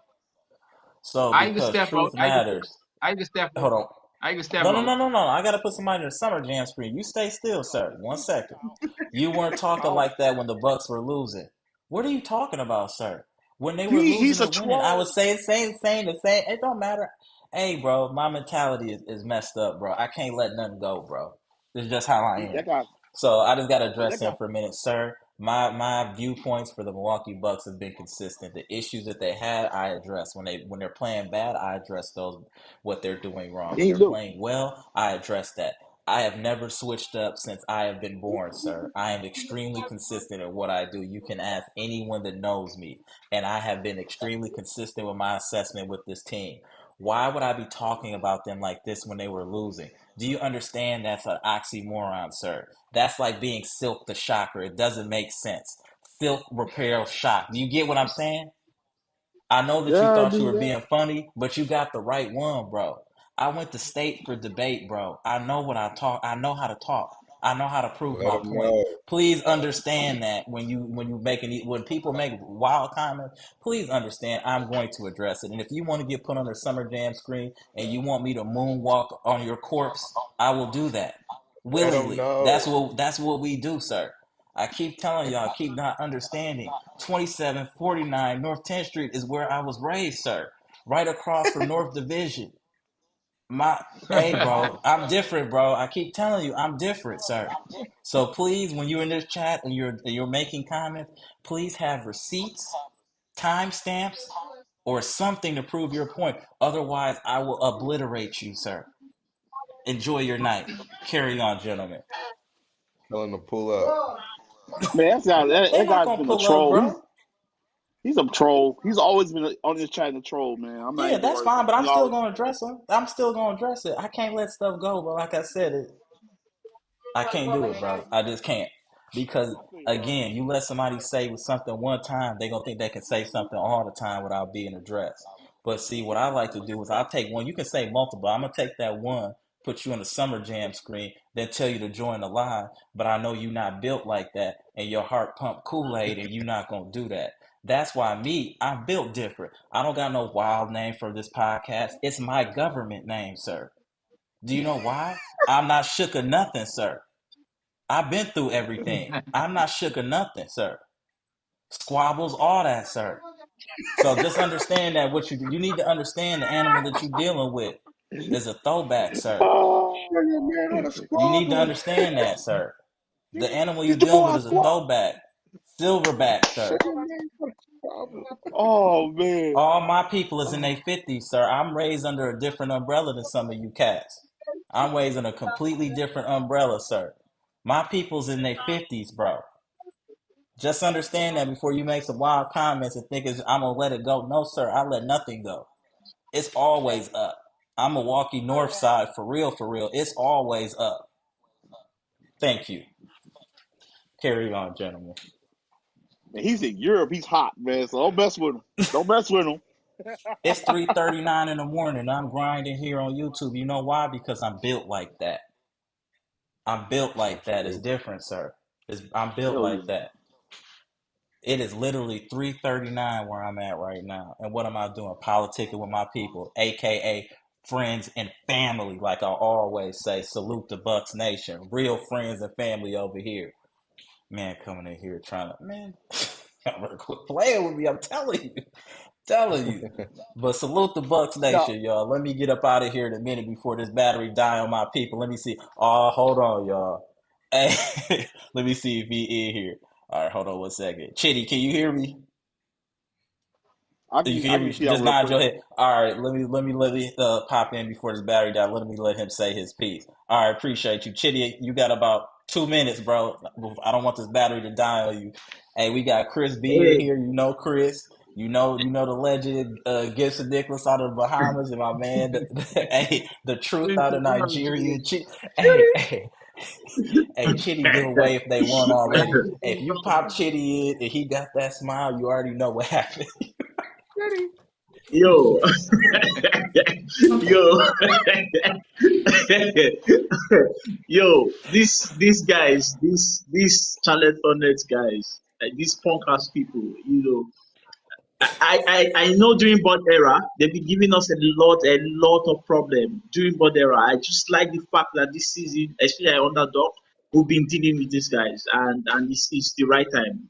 So I can because step out. truth matters. I can step out. Hold on. I can step No, no, out. no, no, no. I gotta put somebody in the Summer Jam screen. You stay still, sir. 1 second. You weren't talking oh, like that when the Bucks were losing. What are you talking about, sir? When they were losing he's a or winning, I troll. was saying the same. It don't matter. Hey, bro, my mentality is messed up, bro. I can't let nothing go, bro. It's just how I am. That guy, So I just gotta that address guy, him for a minute, sir. My viewpoints for the Milwaukee Bucks have been consistent. The issues that they had, I address. When they're playing bad, I address those what they're doing wrong. When he they're look. playing well, I address that. I have never switched up since I have been born, sir. I am extremely consistent in what I do. You can ask anyone that knows me, and I have been extremely consistent with my assessment with this team. Why would I be talking about them like this when they were losing? Do you understand that's an oxymoron, sir? That's like being Silk the Shocker. It doesn't make sense. Silk repels shock. Do you get what I'm saying? I know that you Yeah, I thought you do were that. being funny, but you got the right one, bro. I went to state for debate, bro. I know what I talk. I know how to talk. I know how to prove Let my them point. know. Please understand that when people make wild comments, please understand I'm going to address it. And if you want to get put on the Summer Jam screen and you want me to moonwalk on your corpse, I will do that Let them willingly. know. That's what we do, sir. I keep telling y'all, keep not understanding. 2749 North 10th Street is where I was raised, sir. Right across from North Division. My Hey bro, I'm different, bro. I keep telling you, I'm different, sir. So please, when you're in this chat and you're making comments, please have receipts, timestamps, or something to prove your point. Otherwise, I will obliterate you, sir. Enjoy your night. Carry on, gentlemen. Tell them to pull up. Man, They're that not guy's gonna been a pull up, troll. bro. He's a troll. He's always been on this chat and troll, man. I'm not Yeah, even that's worried fine, about but it. I'm He still always gonna been a address them. I'm still gonna address it. I can't let stuff go, but like I said, I can't do it, bro. I just can't. Because troll. I feel you, bro. again, you let somebody say something one time, they're gonna think they can say something all the time without being addressed. But see, what I like to do is I'll take one. You can say multiple. I'm gonna take that one, put you on the Summer Jam screen, then tell you to join the live. But I know you're not built like that, and your heart pump Kool-Aid, and you're not gonna do that. That's why I'm built different. I don't got no wild name for this podcast. It's my government name, sir. Do you know why? I'm not shook of nothing, sir. I've been through everything. I'm not shook of nothing, sir. Squabbles, all that, sir. So just understand that you need to understand the animal that you're dealing with is a throwback, sir. Oh, Bring your man on a You need to squabble. understand that, sir. The animal you're he's dealing talking with about is a squad. throwback, silverback, Bring sir. your man on a squabble. Oh man. All my people is in their Oh, 50s, sir. I'm raised under a different umbrella than some of you cats. I'm raised in a completely different umbrella, sir. My people's in their 50s, bro. Just understand that before you make some wild comments and think I'm gonna let it go. No, sir, I let nothing go. It's always up. I'm Milwaukee North Side for real, for real. It's always up. Thank you. Carry on, gentlemen. And he's in Europe. He's hot, man. So don't mess with him. Don't mess with him. It's 3:39 in the morning. I'm grinding here on YouTube. You know why? Because I'm built like that. I'm built like that. It's different, sir. I'm built Hell like yeah. that. It is literally 3:39 where I'm at right now. And what am I doing? Politicking with my people, aka friends and family, like I always say. Salute the Bucks Nation. Real friends and family over here. Man, coming in here trying to, man, I'm gonna quit playing with me. I'm telling you. But salute the Bucks Now, Nation, y'all. Let me get up out of here in a minute before this battery die on my people. Let me see. Oh, hold on, y'all. Hey, let me see if he in here. All right, hold on one second. Chitty, can you hear me? You can I hear me. can see out Just real nod quick. your head. All right, let me pop in before this battery dies. Let me let him say his piece. All right, appreciate you, Chitty. You got about 2 minutes, bro. I don't want this battery to die on you. Hey, we got Chris B in Hey, here. You know Chris. You know the legend Gibson Nicholas out of the Bahamas, and my man, hey, the truth out of Nigeria. Hey, Chitty give away if they won already. Hey, if you pop Chitty in and he got that smile, you already know what happened. yo, yo, yo, these guys, these Charlotte Hornets guys, these punk ass people, I know during Bud era they've been giving us a lot of problem during Bud era. I just like the fact that this season, especially at underdog, we've been dealing with these guys, and it's the right time.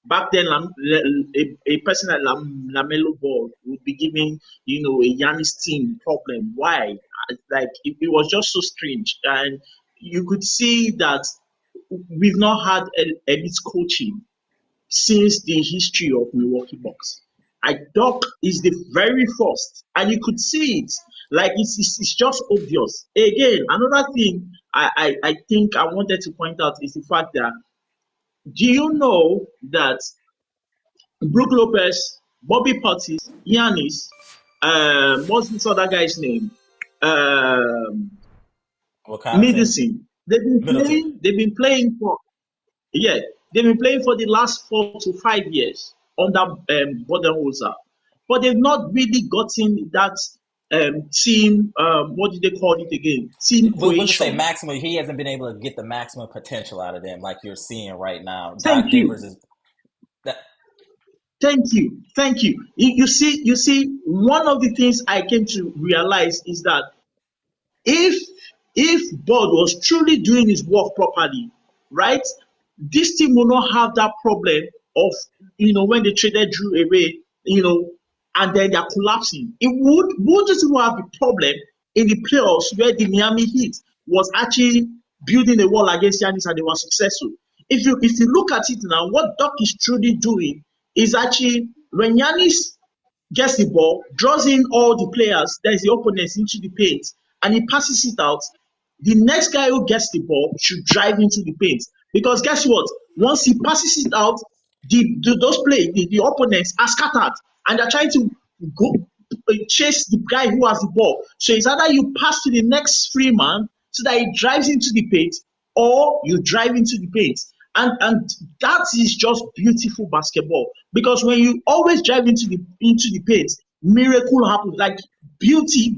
Back then, a person like Lamelo Ball would be giving a Giannis team problem. Why? Like it was just so strange, and you could see that we've not had elite coaching since the history of Milwaukee Bucks. Doc is the very first, and you could see it. Like it's just obvious. Again, another thing I think I wanted to point out is the fact that do you know that Brook Lopez, Bobby Portis, Giannis, what's this other guy's name? Um, What kind of team? Middleton. They've been Middleton. playing. They've been playing for Yeah, they've been playing for the last 4 to 5 years under Budenholzer, but they've not really gotten that team. What do they call it again? Team We'll just say cohesion. maximum. He hasn't been able to get the maximum potential out of them, like you're seeing right now. Thank Doc Rivers you, is that. thank you. You see, one of the things I came to realize is that if Bud was truly doing his work properly, right, this team will not have that problem of when they traded Drew away, and then they're collapsing. It would just have the problem in the playoffs where the Miami Heat was actually building a wall against Giannis and they were successful. If you look at it now, what Doc is truly doing is actually when Giannis gets the ball, draws in all the players, that is the opponents into the paint, and he passes it out. The next guy who gets the ball should drive into the paint. Because guess what? Once he passes it out, the opponents are scattered and they're trying to go chase the guy who has the ball. So it's either you pass to the next free man so that he drives into the paint, or you drive into the paint. And that is just beautiful basketball. Because when you always drive into the paint, miracle happens. Like beauty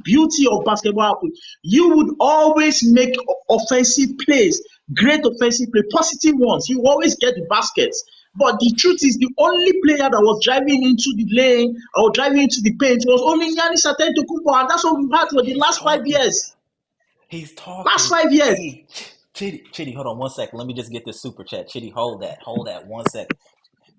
of basketball happens. You would always make offensive plays, great offensive play, positive ones. You always get the baskets. But the truth is, the only player that was driving into the lane or driving into the paint was only Giannis Antetokounmpo, and that's what we've had for the He's last five talking. years. He's Last talking. 5 years. Hey, Chitty, hold on one second. Let me just get this super chat. Chitty, hold that 1 second.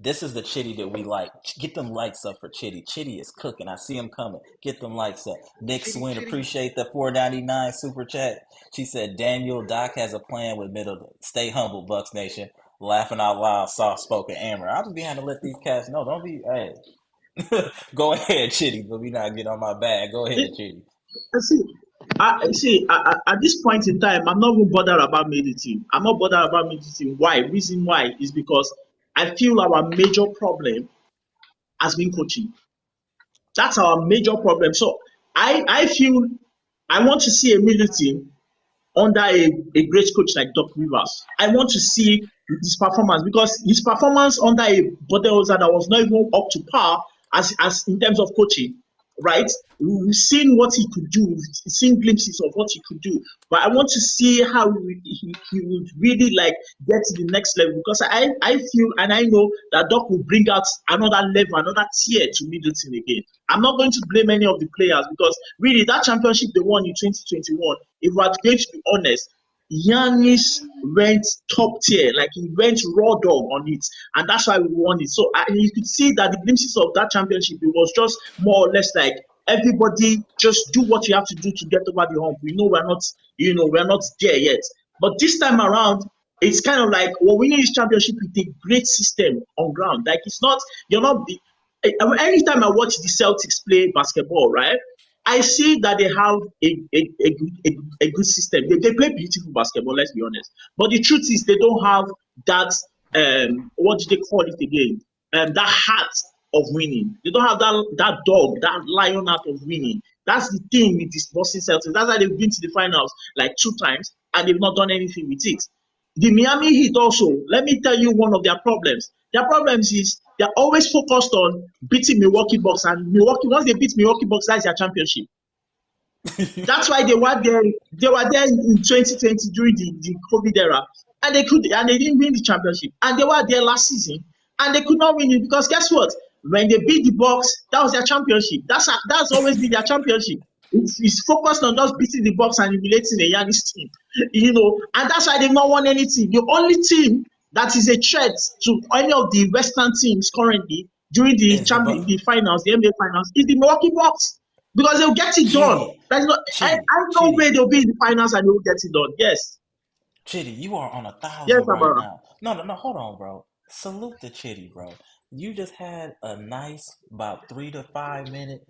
This is the Chitty that we like. Get them likes up for Chitty. Chitty is cooking. I see him coming. Get them likes up. Nick Chitty, Swin, chitty. appreciate the 4.99 super chat. She said, Daniel, Doc has a plan with Middleton. Stay humble, Bucks Nation. Laughing out loud, soft spoken Amara. I'll just be having to let these cats know. Don't be, hey. Go ahead, Chitty, but we not get on my bag. Go ahead, Chitty. I see. At this point in time, I'm not even bothered about meditating. I'm not bothered about meditating. Why? Reason why is because I feel our major problem has been coaching. That's our major problem. So I feel I want to see a military under a great coach like Doc Rivers. I want to see his performance, because his performance under a Budenholzer that was not even up to par as in terms of coaching, right? We've seen what he could do, we've seen glimpses of what he could do, but I want to see how he would really like get to the next level, because I feel and I know that Doc will bring out another level, another tier to Middleton again. I'm not going to blame any of the players, because really that championship they won in 2021, if we're going to be honest, Giannis went top tier, like he went raw dog on it, and that's why we won it. So you could see that the glimpses of that championship, it was just more or less like everybody just do what you have to do to get over the hump. We know we're not there yet, but this time around, it's kind of like we're winning this championship with a great system on ground. Like it's not you're not. Anytime I watch the Celtics play basketball, right? I see that they have a good system. They play beautiful basketball, let's be honest. But the truth is, they don't have that, what do they call it again? That heart of winning. They don't have that dog, that lion heart of winning. That's the thing with this Boston Celtics. That's why they've been to the finals like 2 times and they've not done anything with it. The Miami Heat also, let me tell you one of their problems. Their problems is they're always focused on beating Milwaukee Bucks, and Milwaukee, once they beat Milwaukee Bucks, that's their championship. That's why they were there. They were there in 2020 during the COVID era, and they didn't win the championship. And they were there last season, and they could not win it because guess what? When they beat the Bucks, that was their championship. That's always been their championship. It's focused on just beating the Bucks and humiliating the Giannis team, and that's why they've not won anything. The only team that is a threat to any of the Western teams currently during the finals, the NBA finals, is the Milwaukee Bucks, because they'll get it done. There's no, I know where they'll be in the finals and they'll get it done. Yes. Chitty, you are on 1,000 Yes, right Amara. now. No, hold on, bro. Salute to Chitty, bro. You just had a nice about 3 to 5 minute,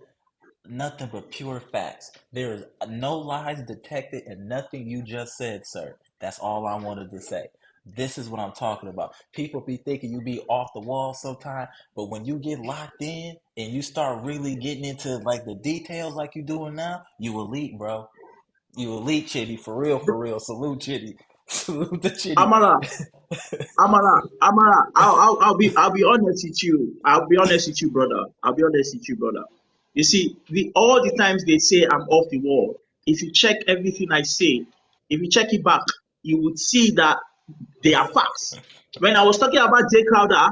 nothing but pure facts. There is no lies detected in nothing you just said, sir. That's all I wanted to say. This is what I'm talking about. People be thinking you be off the wall sometimes, but when you get locked in and you start really getting into like the details like you doing now, you elite, bro. You elite, Chitty, for real, for real. Salute, Chitty. Salute the Chitty. Amara, I'll be honest with you. I'll be honest with you, brother. You see, all the times they say I'm off the wall, if you check everything I say, if you check it back, you would see that they are facts. When I was talking about Jay Crowder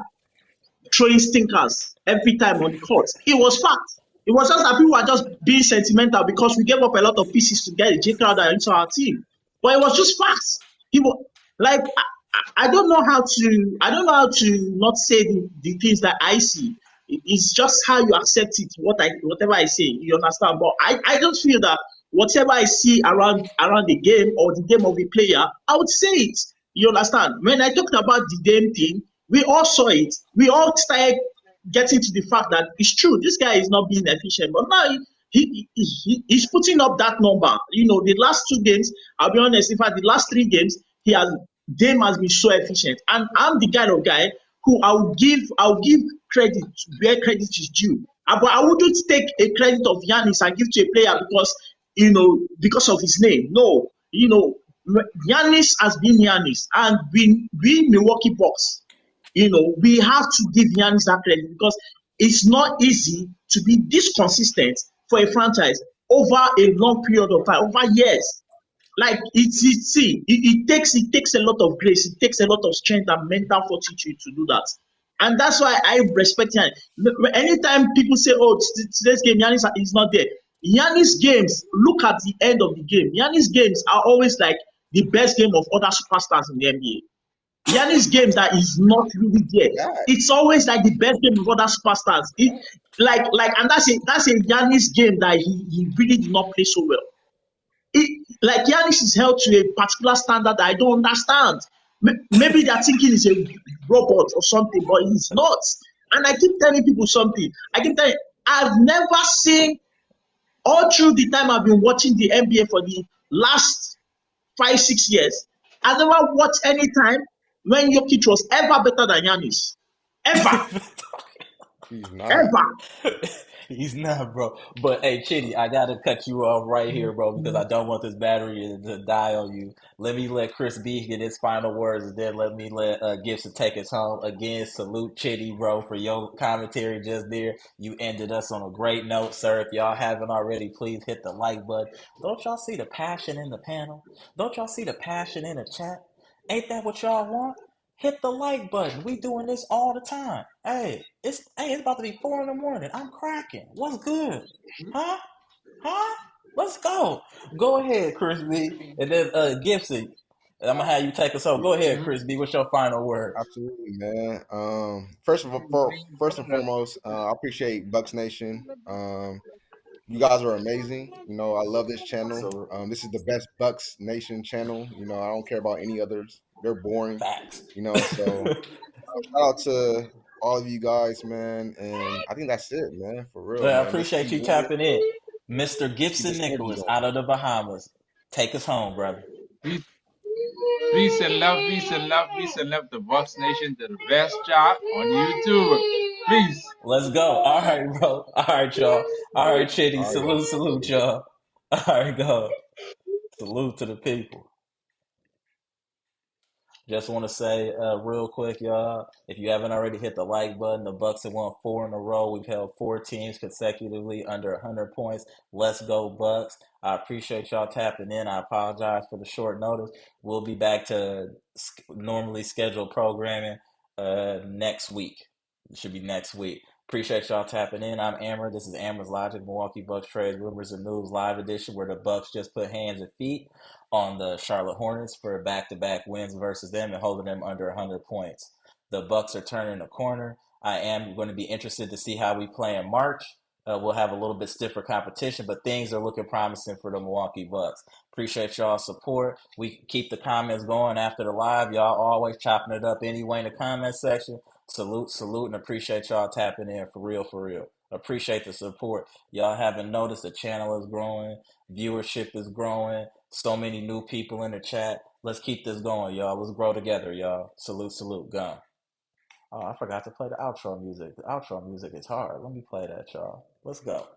throwing stinkers every time on the court, it was fact. It was just that people were just being sentimental because we gave up a lot of pieces to get Jay Crowder into our team. But it was just facts. People like I don't know how to not say the things that I see. It's just how you accept it, whatever I say, you understand. But I don't feel that whatever I see around the game or the game of a player, I would say it. You understand? When I talked about the Dame thing, we all saw it. We all started getting to the fact that it's true. This guy is not being efficient, but now he's putting up that number. The last 2 games, I'll be honest, in fact, the last 3 games, Dame has been so efficient. And I'm the kind of guy who I'll give credit where credit is due. But I wouldn't take a credit of Giannis and give to a player because of his name. No, Giannis has been Giannis, and we Milwaukee Bucks. We have to give Giannis that credit because it's not easy to be this consistent for a franchise over a long period of time, over years. Like it takes a lot of grace, it takes a lot of strength and mental fortitude to do that. And that's why I respect him. Anytime people say, "Oh, today's game, Giannis is not there," Giannis games, look at the end of the game. Giannis games are always like the best game of other superstars in the NBA. Giannis games that is not really there. It's always like the best game of other superstars. And that's a Giannis game that he really did not play so well. Like Giannis is held to a particular standard that I don't understand. Maybe they're thinking he's a robot or something, but he's not. And I keep telling people something. I've never seen, all through the time I've been watching the NBA for the last 5-6 years, I've never watched any time when Jokic was ever better than Giannis. Ever. He's not. Ever. He's not, bro. But hey, Chitty, I gotta cut you off right here, bro, because I don't want this battery to die on you. Let Chris B get his final words, and then let me let Gibson take us home. Again, salute Chitty, bro, for your commentary just there. You ended us on a great note, sir. If y'all haven't already, please hit the like button. Don't y'all see the passion in the panel? Don't y'all see the passion in the chat? Ain't that what y'all want? Hit the like button. We doing this all the time. It's about to be 4 in the morning. I'm cracking. What's good? Huh? Huh? Let's go. Go ahead, Chris B. And then Gibson, I'm gonna have you take us home. Go ahead, Chris B. What's your final words? Absolutely, man. First and foremost, I appreciate Bucks Nation. You guys are amazing. I love this channel. So This is the best Bucks Nation channel. I don't care about any others. They're boring. facts. So shout out to all of you guys, man. And I think that's it, man. For real, Well, I man. Let's appreciate keep you winning. tapping in. Mr. Let's keep Gibson this energy Nicholas going. out of the Bahamas. Take us home, brother. Peace, peace and love, peace and love, peace and love. The Bucks Nation did the best job on YouTube. Peace. Let's go. All right, bro. All right, y'all. All right, Chitty. All right, Salute, y'all. All right, go. Salute to the people. Just want to say real quick, y'all, if you haven't already hit the like button, the Bucks have won 4 in a row. We've held 4 teams consecutively under 100 points. Let's go, Bucks. I appreciate y'all tapping in. I apologize for the short notice. We'll be back to normally scheduled programming next week. It should be next week. Appreciate y'all tapping in. I'm Amara. This is Amara's Logic, Milwaukee Bucks Trades, Rumors, and News live edition, where the Bucks just put hands and feet on the Charlotte Hornets for back-to-back wins versus them and holding them under 100 points. The Bucks are turning the corner. I am going to be interested to see how we play in March. We'll have a little bit stiffer competition, but things are looking promising for the Milwaukee Bucks. Appreciate y'all's support. We keep the comments going after the live. Y'all always chopping it up anyway in the comment section. Salute, and appreciate y'all tapping in for real, for real. Appreciate the support. Y'all haven't noticed the channel is growing, viewership is growing, so many new people in the chat. Let's keep this going, y'all. Let's grow together, y'all. Salute, gone. Oh, I forgot to play the outro music. The outro music is hard. Let me play that, y'all. Let's go.